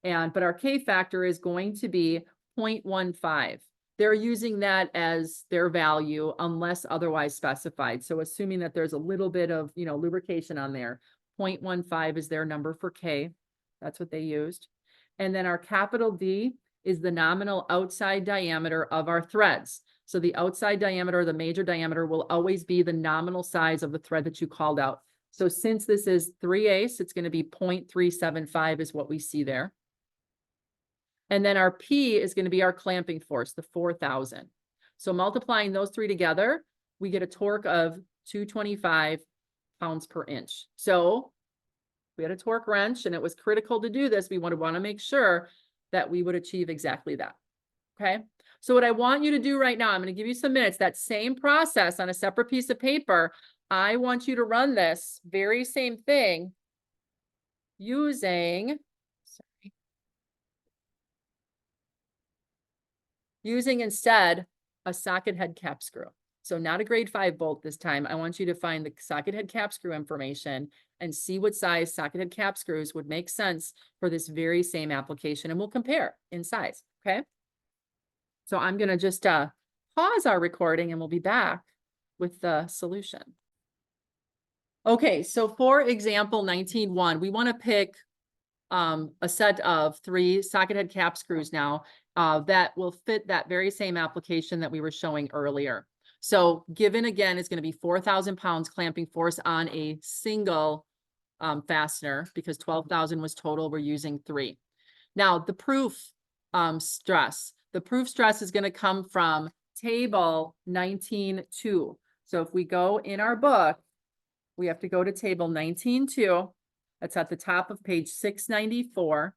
But our K factor is going to be 0.15. They're using that as their value unless otherwise specified. So assuming that there's a little bit of, lubrication on there, 0.15 is their number for K. That's what they used. And then our capital D is the nominal outside diameter of our threads. So the outside diameter, the major diameter, will always be the nominal size of the thread that you called out. So since this is 3/8, it's going to be 0.375 is what we see there. And then our P is going to be our clamping force, the 4,000. So multiplying those three together, we get a torque of 225 pounds per inch. So we had a torque wrench and it was critical to do this. We want to make sure that we would achieve exactly that. Okay. So what I want you to do right now, I'm going to give you some minutes, that same process on a separate piece of paper. I want you to run this very same thing using instead a socket head cap screw. So not a grade 5 bolt this time. I want you to find the socket head cap screw information and see what size socket head cap screws would make sense for this very same application, and we'll compare in size, okay? So I'm gonna just pause our recording and we'll be back with the solution. Okay, so for example 19.1, we wanna pick a set of 3 socket head cap screws now that will fit that very same application that we were showing earlier. So given again is going to be 4,000 pounds clamping force on a single fastener, because 12,000 was total, we're using 3. Now the proof stress. The proof stress is going to come from table 19.2. So if we go in our book, we have to go to table 19.2. That's at the top of page 694.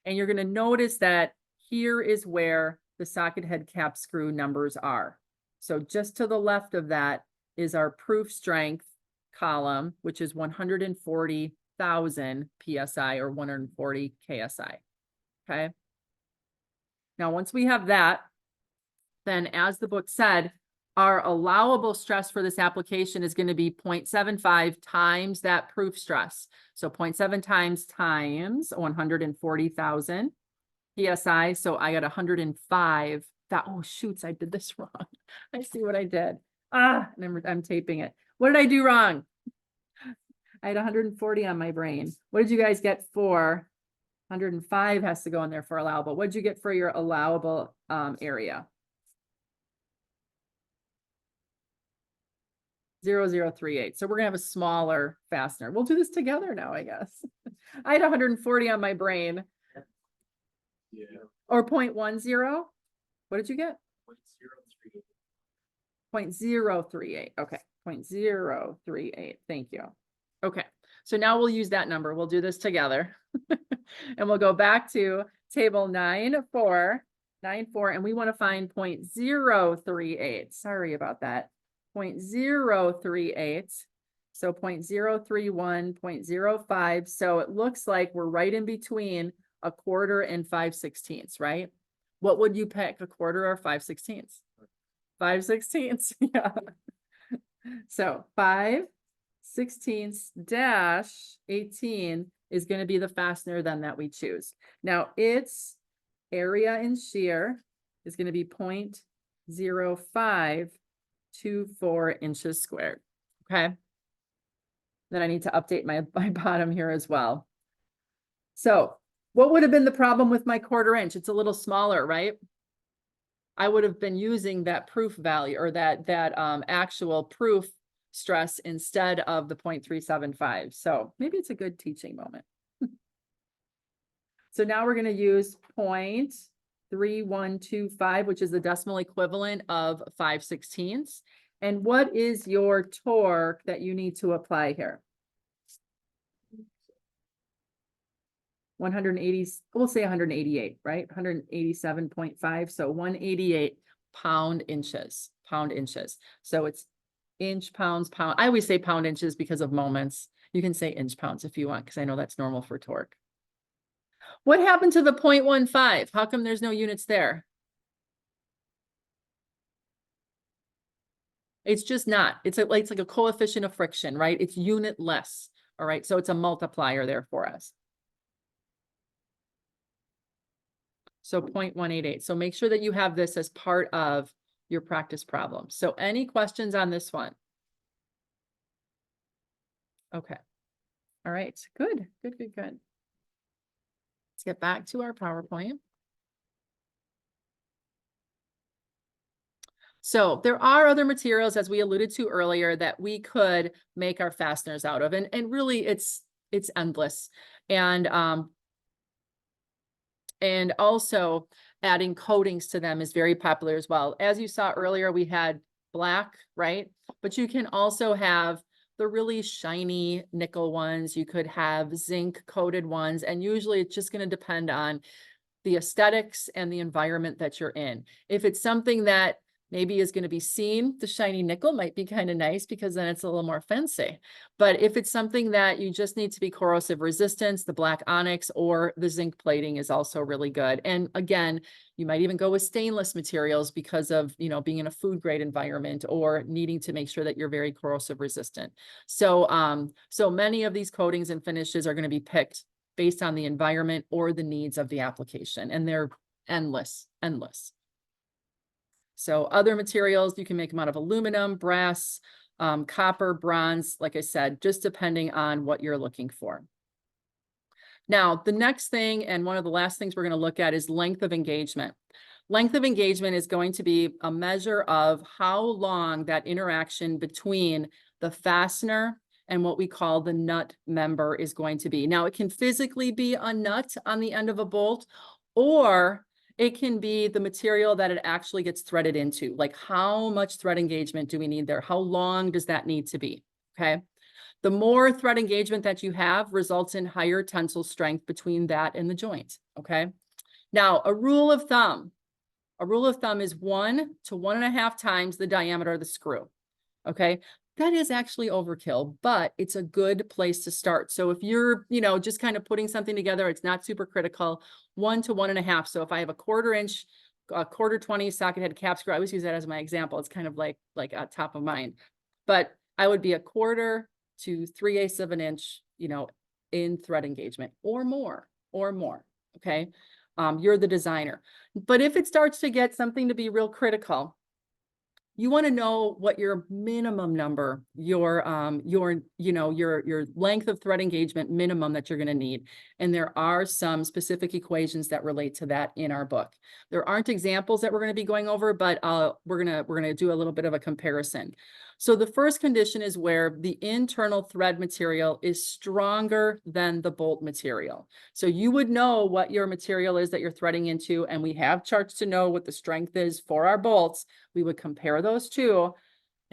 And you're going to notice that here is where the socket head cap screw numbers are. So just to the left of that is our proof strength column, which is 140,000 PSI or 140 KSI. Okay. Now, once we have that, then as the book said, our allowable stress for this application is going to be 0.75 times that proof stress. So 0.7 times 140,000 PSI. So I got 105. Oh, shoots, I did this wrong. I see what I did. I'm taping it. What did I do wrong? I had 140 on my brain. What did you guys get for 105 has to go in there for allowable. What did you get for your allowable area? 0038. So we're gonna have a smaller fastener. We'll do this together now, I guess. I had 140 on my brain. Yeah. Or 0.10. What did you get? 0.038. Okay. 0.038. Thank you. Okay. So now we'll use that number. We'll do this together. And we'll go back to table 9.4, and we want to find 0.038. Sorry about that. 0.038. So 0.031, 0.05. So it looks like we're right in between a quarter and 5/16, right? What would you pick, a quarter or 5/16? 5/16, yeah. So 5/16 is going to be the fastener then that we choose. Now its area in shear is going to be 0.0524 inches squared. Okay. Then I need to update my bottom here as well. So what would have been the problem with my 1/4 inch? It's a little smaller, right? I would have been using that proof value or that actual proof stress instead of the 0.375. So maybe it's a good teaching moment. So now we're going to use 0.3125, which is the decimal equivalent of 5/16. And what is your torque that you need to apply here? 180, we'll say 188, right? 187.5. So 188 pound inches. So it's inch, pounds, pound. I always say pound inches because of moments. You can say inch pounds if you want, because I know that's normal for torque. What happened to the 0.15? How come there's no units there? It's just not. It's like a coefficient of friction, right? It's unitless. All right. So it's a multiplier there for us. So 0.188. So make sure that you have this as part of your practice problem. So any questions on this one? Okay. All right. Good. Let's get back to our PowerPoint. So there are other materials, as we alluded to earlier, that we could make our fasteners out of. And really it's endless. And also adding coatings to them is very popular as well. As you saw earlier, we had black, right? But you can also have the really shiny nickel ones. You could have zinc coated ones. And usually it's just going to depend on the aesthetics and the environment that you're in. If it's something that maybe is going to be seen, the shiny nickel might be kind of nice because then it's a little more fancy. But if it's something that you just need to be corrosive resistance, the black onyx or the zinc plating is also really good. And again, you might even go with stainless materials because of, you know, being in a food grade environment or needing to make sure that you're very corrosive resistant. So, so many of these coatings and finishes are going to be picked based on the environment or the needs of the application, and they're endless. So other materials, you can make them out of aluminum, brass, copper, bronze, like I said, just depending on what you're looking for. Now, the next thing, and one of the last things we're going to look at, is length of engagement. Length of engagement is going to be a measure of how long that interaction between the fastener and what we call the nut member is going to be. Now, it can physically be a nut on the end of a bolt, or it can be the material that it actually gets threaded into. Like, how much thread engagement do we need there? How long does that need to be? Okay. The more thread engagement that you have results in higher tensile strength between that and the joint. Okay. Now, a rule of thumb is 1 to 1.5 times the diameter of the screw. Okay. That is actually overkill, but it's a good place to start. So if you're, you know, just kind of putting something together, it's not super critical, 1 to 1.5. So if I have a 1/4 inch, a 1/4 20 socket head cap screw, I always use that as my example. It's kind of like top of mind, but I would be a 1/4 to 3/8 of an inch, you know, in thread engagement or more. Okay. You're the designer. But if it starts to get something to be real critical, you want to know what your minimum number, your length of thread engagement minimum that you're going to need. And there are some specific equations that relate to that in our book. There aren't examples that we're going to be going over, but we're going to do a little bit of a comparison. So the first condition is where the internal thread material is stronger than the bolt material. So you would know what your material is that you're threading into, and we have charts to know what the strength is for our bolts. We would compare those two.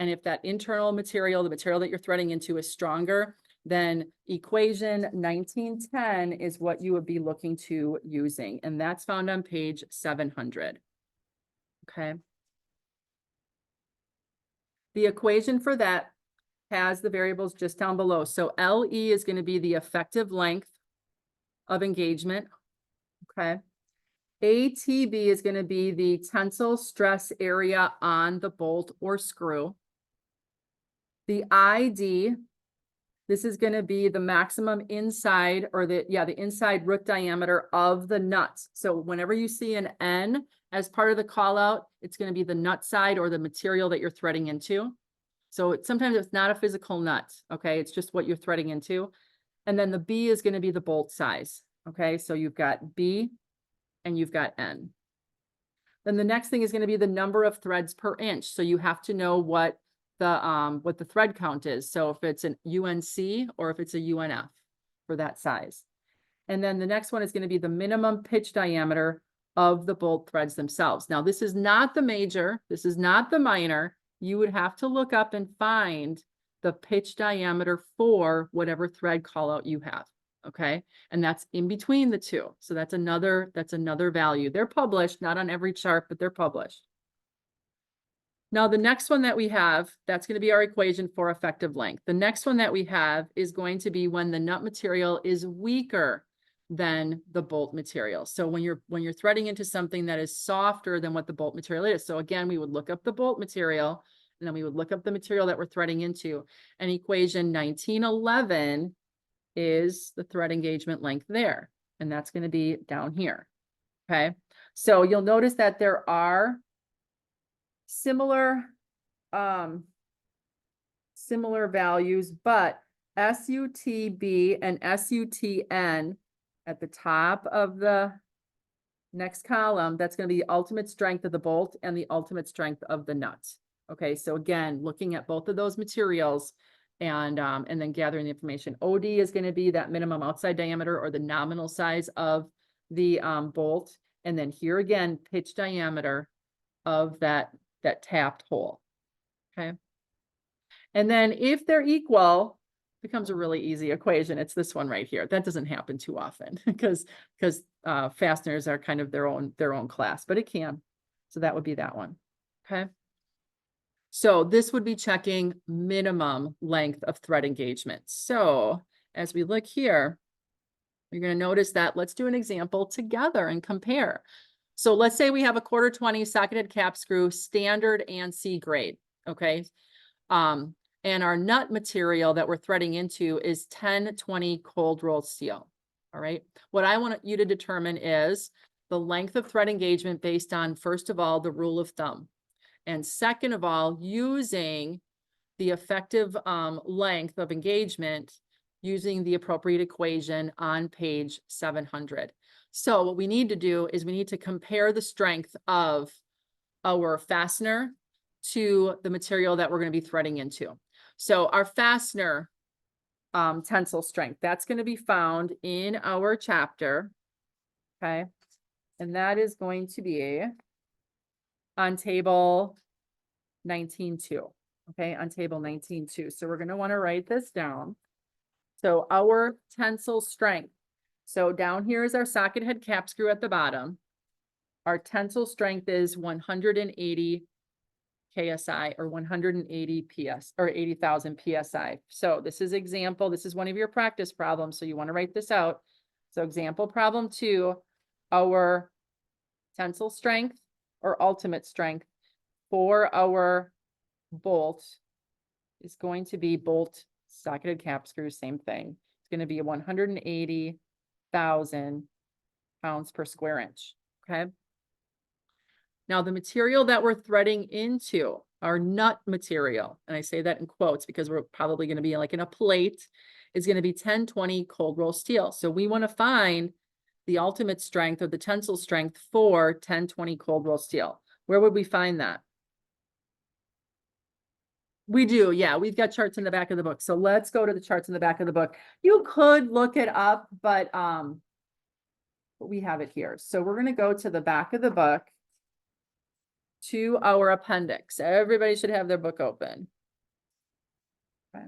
And if that internal material, the material that you're threading into, is stronger, then equation 1910 is what you would be looking to using. And that's found on page 700. Okay. The equation for that has the variables just down below. So LE is going to be the effective length of engagement. Okay. ATB is going to be the tensile stress area on the bolt or screw. The ID, this is going to be the maximum inside, or the inside root diameter of the nuts. So whenever you see an N as part of the call out, it's going to be the nut side or the material that you're threading into. So sometimes it's not a physical nut. Okay. It's just what you're threading into. And then the B is going to be the bolt size. Okay. So you've got B and you've got N. Then the next thing is going to be the number of threads per inch. So you have to know what the thread count is. So if it's an UNC or if it's a UNF for that size. And then the next one is going to be the minimum pitch diameter of the bolt threads themselves. Now, this is not the major, this is not the minor. You would have to look up and find the pitch diameter for whatever thread call out you have. Okay. And that's in between the two. So that's another value. They're published, not on every chart, but they're published. Now, the next one that we have, that's going to be our equation for effective length. The next one that we have is going to be when the nut material is weaker than the bolt material. So when you're threading into something that is softer than what the bolt material is. So again, we would look up the bolt material, and then we would look up the material that we're threading into. And equation 1911 is the thread engagement length there. And that's going to be down here. Okay. So you'll notice that there are similar values, but SUTB and SUTN at the top of the next column, that's going to be the ultimate strength of the bolt and the ultimate strength of the nut. Okay, so again, looking at both of those materials and then gathering the information. OD is going to be that minimum outside diameter or the nominal size of the bolt. And then here again, pitch diameter of that tapped hole. Okay. And then if they're equal, becomes a really easy equation. It's this one right here. That doesn't happen too often because fasteners are kind of their own class, but it can. So that would be that one. Okay. So this would be checking minimum length of thread engagement. So as we look here, you're going to notice that let's do an example together and compare. So let's say we have a 1/4-20 socketed cap screw, standard and C grade. Okay. And our nut material that we're threading into is 10-20 cold rolled steel. All right. What I want you to determine is the length of thread engagement based on, first of all, the rule of thumb. And second of all, using the effective length of engagement using the appropriate equation on page 700. So what we need to do is we need to compare the strength of our fastener to the material that we're going to be threading into. So our fastener tensile strength, that's going to be found in our chapter. Okay. And that is going to be on table 19.2. Okay, on table 19.2. So we're going to want to write this down. So our tensile strength. So down here is our socket head cap screw at the bottom. Our tensile strength is 180 KSI or 180 PS or 80,000 PSI. So this is example. This is one of your practice problems. So you want to write this out. So example problem 2, our tensile strength or ultimate strength for our bolt is going to be bolt socketed cap screw, same thing. It's going to be 180,000 pounds per square inch. Okay. Now the material that we're threading into, our nut material, and I say that in quotes because we're probably going to be like in a plate, is going to be 10-20 cold roll steel. So we want to find the ultimate strength or the tensile strength for 10-20 cold roll steel. Where would we find that? We do, yeah. We've got charts in the back of the book. So let's go to the charts in the back of the book. You could look it up, but we have it here. So we're going to go to the back of the book to our appendix. Everybody should have their book open. Okay.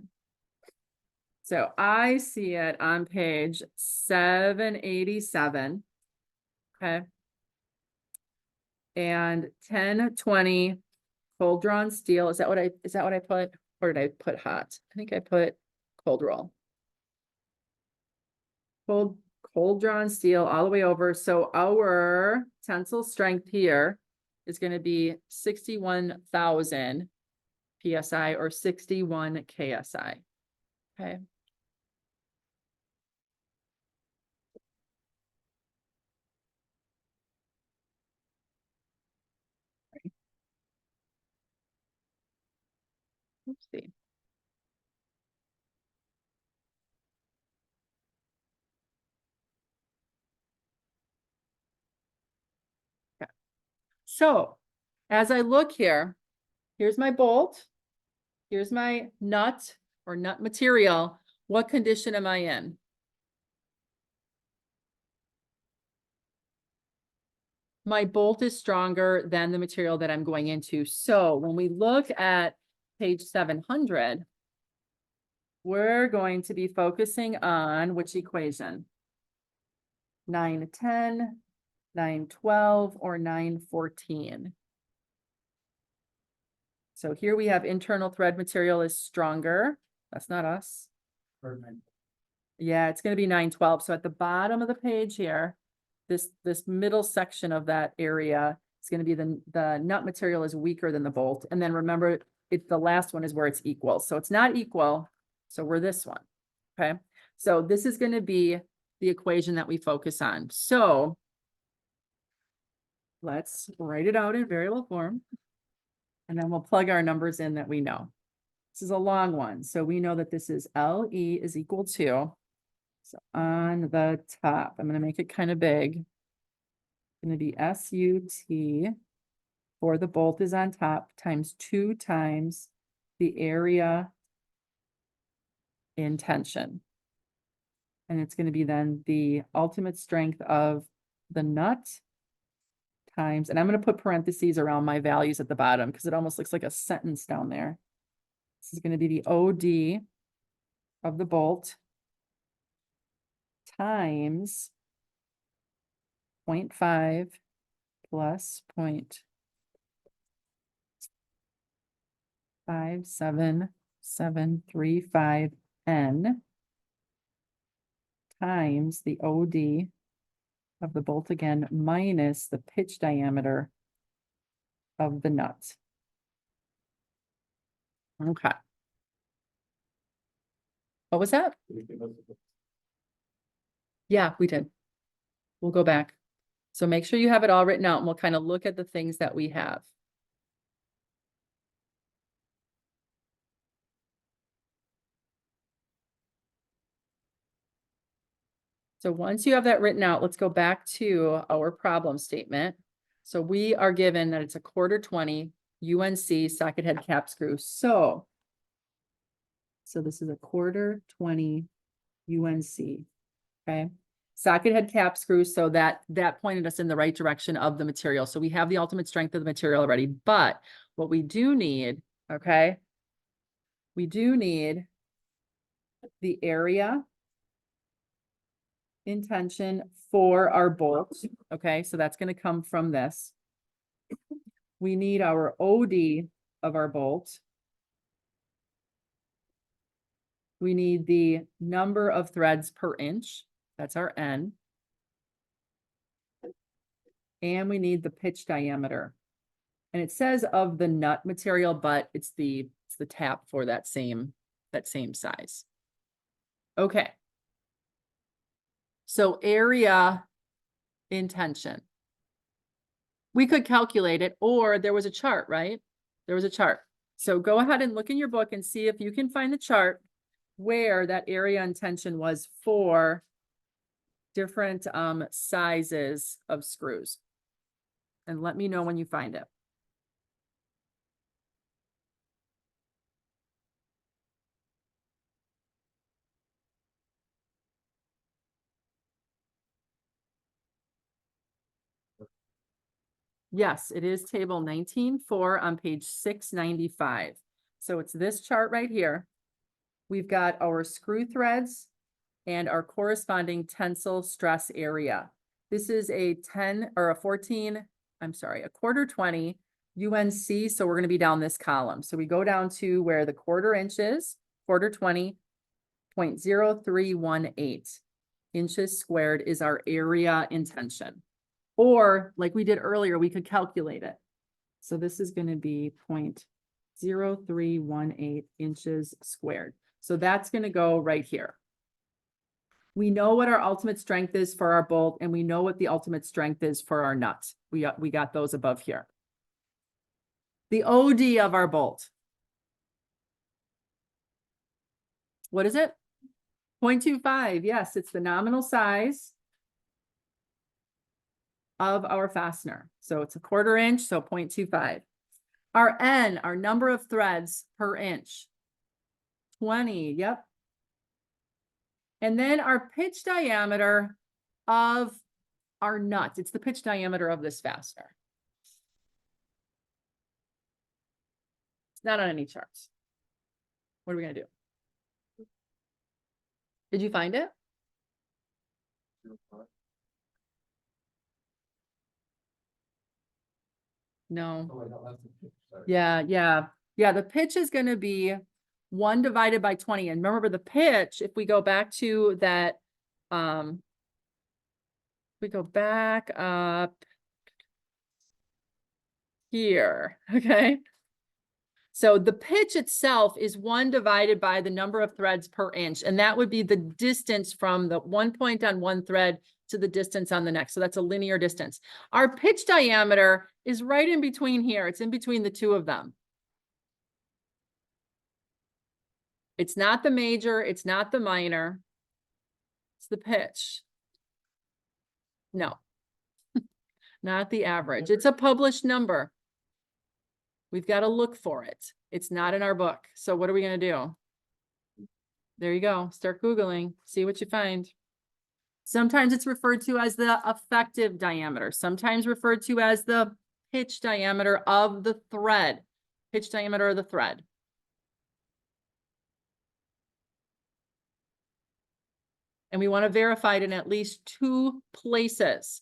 So I see it on page 787. Okay. And 10-20 cold drawn steel. Is that what I put? Or did I put hot? I think I put cold roll. Cold drawn steel all the way over. So our tensile strength here is going to be 61,000 PSI or 61 KSI. Okay. Oopsie. Okay. So as I look here, here's my bolt. Here's my nut or nut material. What condition am I in? My bolt is stronger than the material that I'm going into. So when we look at page 700, we're going to be focusing on which equation? 910, 912, or 914. So here we have internal thread material is stronger. That's not us. Yeah, it's going to be 912. So at the bottom of the page here, this middle section of that area is going to be the nut material is weaker than the bolt. And then remember, the last one is where it's equal. So it's not equal. So we're this one. Okay. So this is going to be the equation that we focus on. So let's write it out in variable form. And then we'll plug our numbers in that we know. This is a long one. So we know that this is LE is equal to, so on the top, I'm going to make it kind of big. It's going to be SUT for the bolt is on top times 2 times the area in tension. And it's going to be then the ultimate strength of the nut times, and I'm going to put parentheses around my values at the bottom because it almost looks like a sentence down there. This is going to be the OD of the bolt times 0.5 plus 0.57735 N times the OD of the bolt again minus the pitch diameter of the nut. Okay. What was that? Yeah, we did. We'll go back. So make sure you have it all written out and we'll kind of look at the things that we have. So once you have that written out, let's go back to our problem statement. So we are given that it's a 1/4-20 UNC socket head cap screw. So this is a 1/4-20 UNC, okay? Socket head cap screw, so that pointed us in the right direction of the material. So we have the ultimate strength of the material already, but what we do need, okay? We do need the area in tension for our bolt, okay? So that's gonna come from this. We need our OD of our bolt. We need the number of threads per inch. That's our N. And we need the pitch diameter. And it says of the nut material, but it's the tap for that same size. Okay. So area in tension. We could calculate it, or there was a chart, right? There was a chart. So go ahead and look in your book and see if you can find the chart where that area in tension was for different sizes of screws. And let me know when you find it. Yes, it is table 19.4 on page 695. So it's this chart right here. We've got our screw threads and our corresponding tensile stress area. This is a 1/4-20 UNC. So we're going to be down this column. So we go down to where the 1/4 inch is, 1/4-20, 0.0318 inches squared is our area in tension. Or like we did earlier, we could calculate it. So this is going to be 0.0318 inches squared. So that's going to go right here. We know what our ultimate strength is for our bolt, and we know what the ultimate strength is for our nut. We got those above here. The OD of our bolt. What is it? 0.25. Yes, it's the nominal size of our fastener. So it's a 1/4 inch, so 0.25. Our N, our number of threads per inch, 20, yep. And then our pitch diameter of our nut. It's the pitch diameter of this fastener. It's not on any charts. What are we gonna do? Did you find it? No. Yeah. The pitch is going to be 1 divided by 20. And remember the pitch, if we go back to that, we go back up here, okay? So the pitch itself is 1 divided by the number of threads per inch. And that would be the distance from the one point on one thread to the distance on the next. So that's a linear distance. Our pitch diameter is right in between here. It's in between the two of them. It's not the major, it's not the minor. It's the pitch. No, not the average. It's a published number. We've got to look for it. It's not in our book. So what are we going to do? There you go. Start Googling, see what you find. Sometimes it's referred to as the effective diameter, sometimes referred to as the pitch diameter of the thread. Pitch diameter of the thread. And we want to verify it in at least two places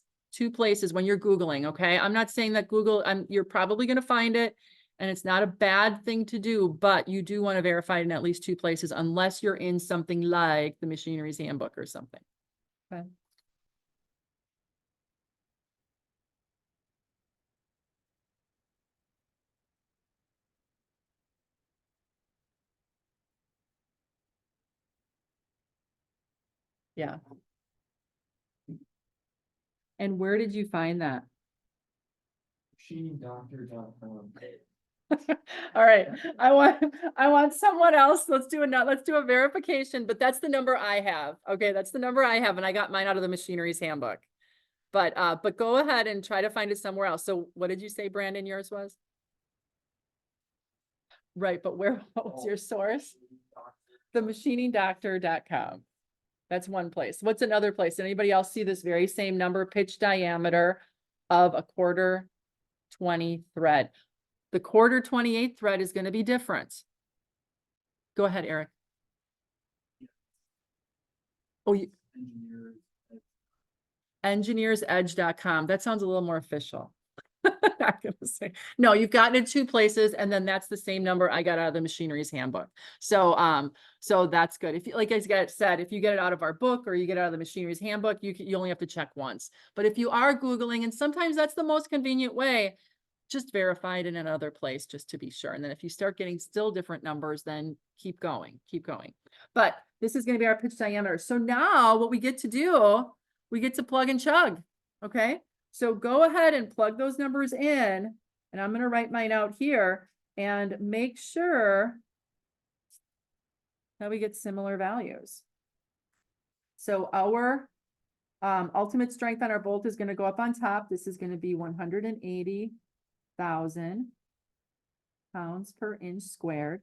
when you're Googling, okay? I'm not saying that Google, you're probably going to find it and it's not a bad thing to do, but you do want to verify it in at least two places unless you're in something like the Machinery's Handbook or something. Okay. Yeah. And where did you find that? MachiniDoctor.com. All right, I want someone else. Let's do a verification, but that's the number I have. Okay, that's the number I have, and I got mine out of the Machinery's Handbook. But go ahead and try to find it somewhere else. So what did you say, Brandon, yours was? Right, but what was your source? The MachiningDoctor.com. That's one place. What's another place? Anybody else see this very same number, pitch diameter of a quarter 20 thread? The quarter 28 thread is going to be different. Go ahead, Eric. Oh, engineersedge.com. That sounds a little more official. Not gonna say. No, you've gotten it two places, and then that's the same number I got out of the Machinery's Handbook. So so that's good. If you, like I said, if you get it out of our book or you get it out of the Machinery's Handbook, you only have to check once. But if you are Googling, and sometimes that's the most convenient way, just verify it in another place just to be sure. And then if you start getting still different numbers, then keep going. But this is going to be our pitch diameter. So now what we get to do, we get to plug and chug. Okay. So go ahead and plug those numbers in, and I'm going to write mine out here and make sure that we get similar values. So our ultimate strength on our bolt is going to go up on top. This is going to be 180,000 pounds per inch squared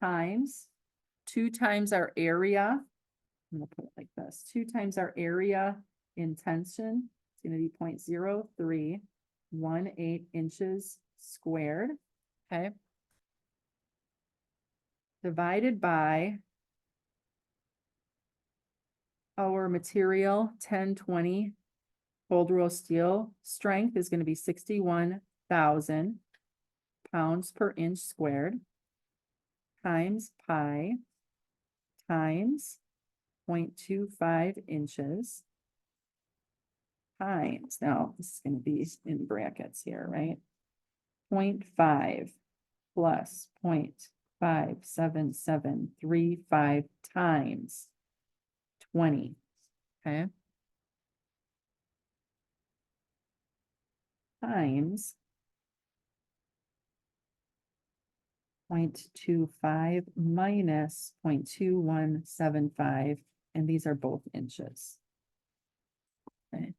times 2 times our area. I'm going to put it like this, 2 times our area in tension. It's going to be 0.0318 inches squared. Okay. Divided by our material 1020 cold roll steel strength is going to be 61,000 pounds per inch squared times pi times 0.25 inches times, now this is going to be in brackets here, right? 0.5 plus 0.57735 times 20. Okay. Times 0.25 minus 0.2175, and these are both inches. Okay.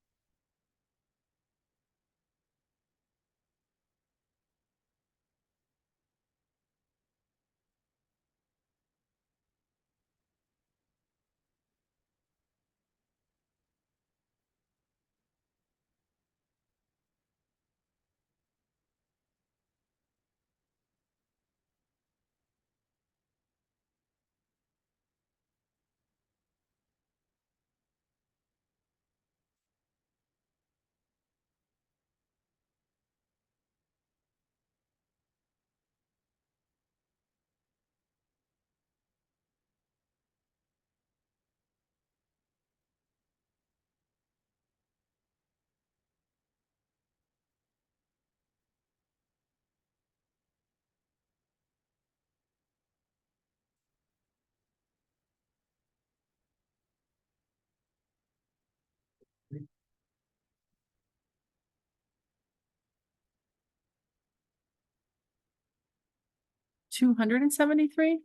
$273?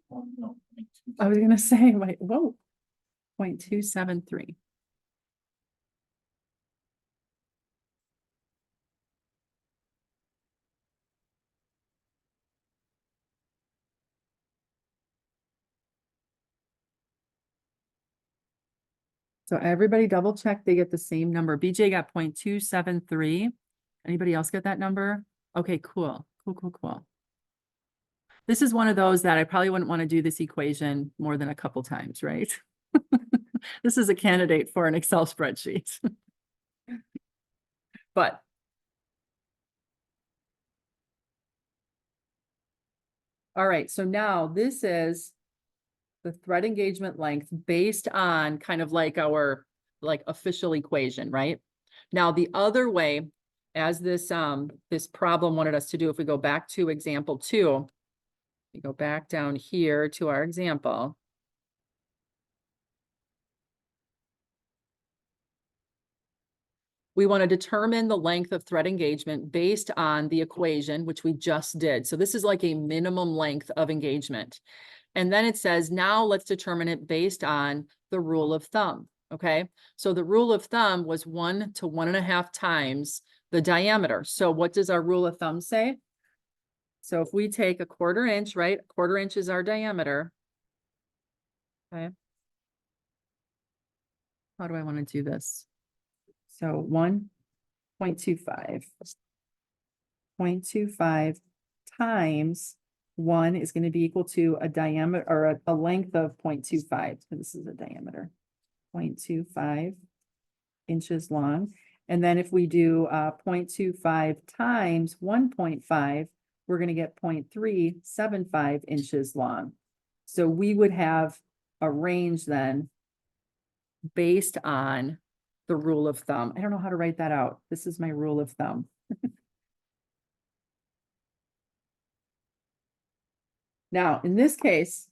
I was gonna say, wait, whoa, 0.273. So everybody double check, they get the same number. BJ got 0.273. Anybody else get that number? Okay, cool. This is one of those that I probably wouldn't want to do this equation more than a couple times, right? This is a candidate for an Excel spreadsheet. But all right, so now this is the thread engagement length based on kind of like our official equation, right? Now, the other way, as this problem wanted us to do, if we go back to example 2, we go back down here to our example. We want to determine the length of thread engagement based on the equation, which we just did. So this is like a minimum length of engagement. And then it says, now let's determine it based on the rule of thumb. Okay. So the rule of thumb was 1 to 1.5 times the diameter. So what does our rule of thumb say? So if we take 1/4 inch, right? 1/4 inch is our diameter. Okay. How do I want to do this? So 1.25. 0.25 times 1 is going to be equal to a diameter or a length of 0.25. So this is a diameter, 0.25 inches long. And then if we do 0.25 times 1.5, we're going to get 0.375 inches long. So we would have a range then based on the rule of thumb. I don't know how to write that out. This is my rule of thumb. Now, in this case,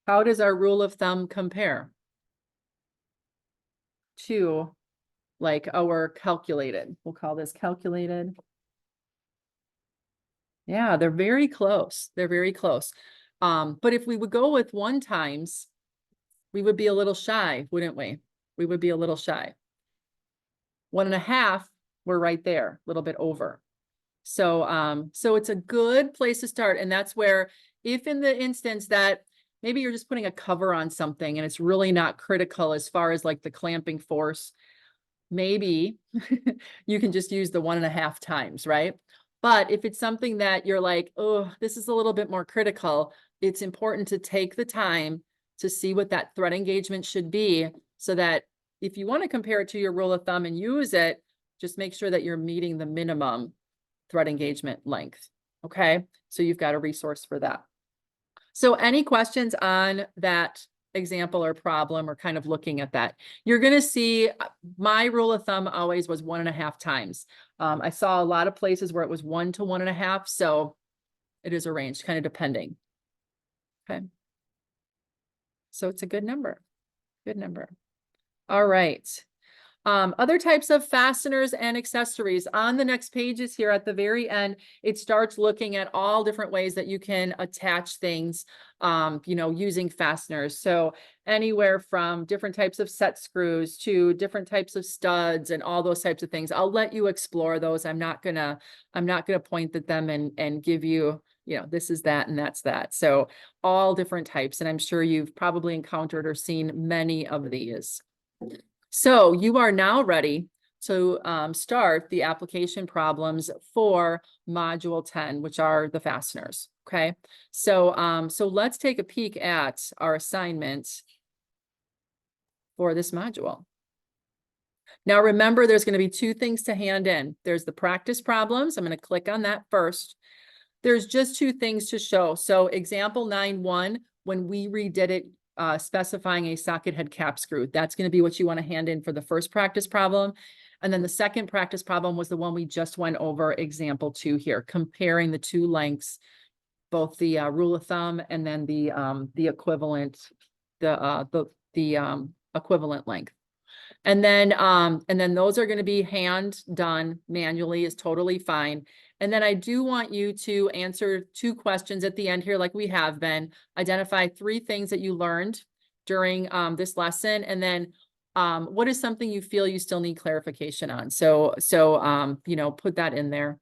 how does our rule of thumb compare to like our calculated? We'll call this calculated. Yeah, they're very close. They're very close. But if we would go with 1 times, we would be a little shy, wouldn't we? We would be a little shy. 1.5, we're right there, a little bit over. So, so it's a good place to start. And that's where, if in the instance that maybe you're just putting a cover on something and it's really not critical as far as like the clamping force, maybe you can just use the 1.5 times, right? But if it's something that you're like, oh, this is a little bit more critical, it's important to take the time to see what that thread engagement should be, so that if you want to compare it to your rule of thumb and use it, just make sure that you're meeting the minimum thread engagement length. Okay, so you've got a resource for that. So any questions on that example or problem, or kind of looking at that? You're going to see my rule of thumb always was 1.5 times. I saw a lot of places where it was 1 to 1.5. So it is a range, kind of depending. Okay. So it's a good number. Good number. All right. Other types of fasteners and accessories. On the next pages here at the very end, it starts looking at all different ways that you can attach things, using fasteners. So anywhere from different types of set screws to different types of studs and all those types of things. I'll let you explore those. I'm not gonna point at them and give you, this is that and that's that. So all different types. And I'm sure you've probably encountered or seen many of these. So you are now ready to start the application problems for Module 10, which are the fasteners. Okay, so so let's take a peek at our assignment for this module. Now remember, there's going to be 2 things to hand in. There's the practice problems. I'm going to click on that first. There's just 2 things to show. So example 9.1, when we redid it, specifying a socket head cap screw, that's going to be what you want to hand in for the first practice problem. And then the second practice problem was the one we just went over, example 2 here, comparing the 2 lengths, both the rule of thumb and then the equivalent, equivalent length. And then those are going to be hand done manually, is totally fine. And then I do want you to answer 2 questions at the end here, like we have been. Identify 3 things that you learned during this lesson. And then what is something you feel you still need clarification on? So put that in there.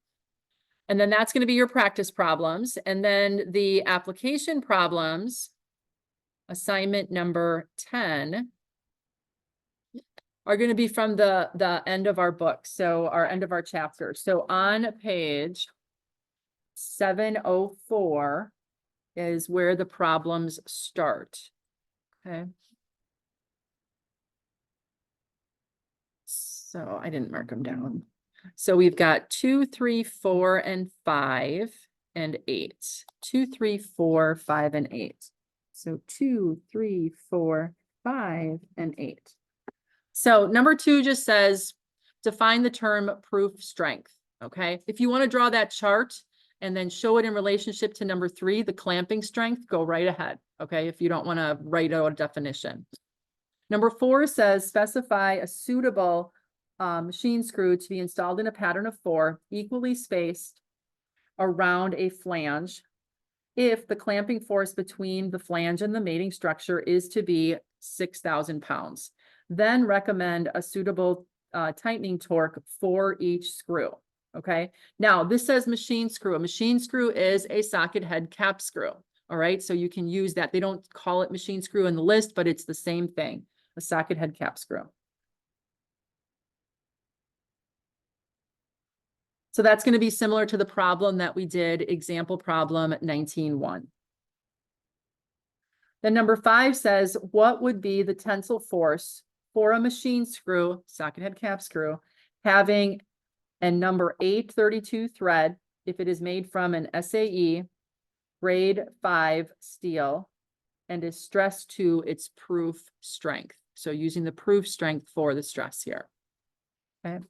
And then that's going to be your practice problems. And then the application problems, assignment number 10, are going to be from the end of our book. So our end of our chapter. So on page 704 is where the problems start. Okay. So I didn't mark them down. So we've got 2, 3, 4, and 5, and 8. 2, 3, 4, 5, and 8. So 2, 3, 4, 5, and 8. So number 2 just says, define the term proof strength, okay? If you want to draw that chart and then show it in relationship to number 3, the clamping strength, go right ahead, okay? If you don't want to write out a definition. Number 4 says, specify a suitable machine screw to be installed in a pattern of 4, equally spaced around a flange, if the clamping force between the flange and the mating structure is to be 6,000 pounds. Then recommend a suitable tightening torque for each screw. Okay. Now this says machine screw. A machine screw is a socket head cap screw. All right. So you can use that. They don't call it machine screw in the list, but it's the same thing. A socket head cap screw. So that's going to be similar to the problem that we did, example problem 19.1. Then number 5 says, what would be the tensile force for a machine screw, socket head cap screw, having a number 832 thread, if it is made from an SAE grade 5 steel and is stressed to its proof strength. So using the proof strength for the stress here. Okay.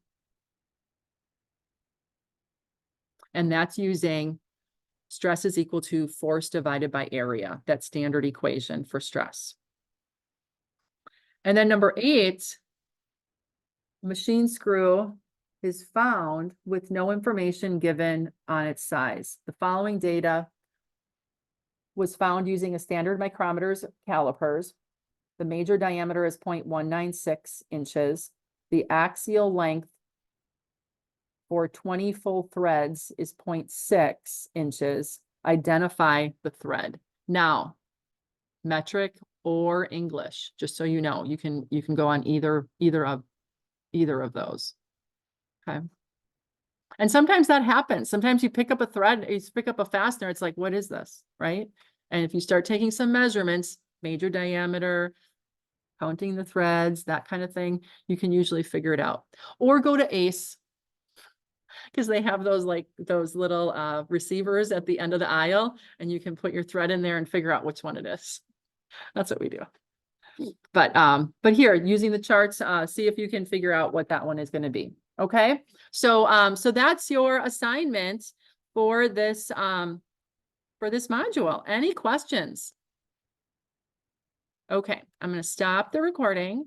And that's using stress is equal to force divided by area, that standard equation for stress. And then number 8, machine screw is found with no information given on its size. The following data was found using a standard micrometers calipers. The major diameter is 0.196 inches. The axial length for 20 full threads is 0.6 inches. Identify the thread. Now, metric or English, just so you know, you can go on either of those. Okay. And sometimes that happens. Sometimes you pick up a thread, you pick up a fastener, it's like, what is this? Right? And if you start taking some measurements, major diameter, counting the threads, that kind of thing, you can usually figure it out. Or go to ACE, because they have those little receivers at the end of the aisle, and you can put your thread in there and figure out which one it is. That's what we do. But here, using the charts, see if you can figure out what that one is going to be. Okay. So so that's your assignment for this module. Any questions? Okay, I'm going to stop the recording.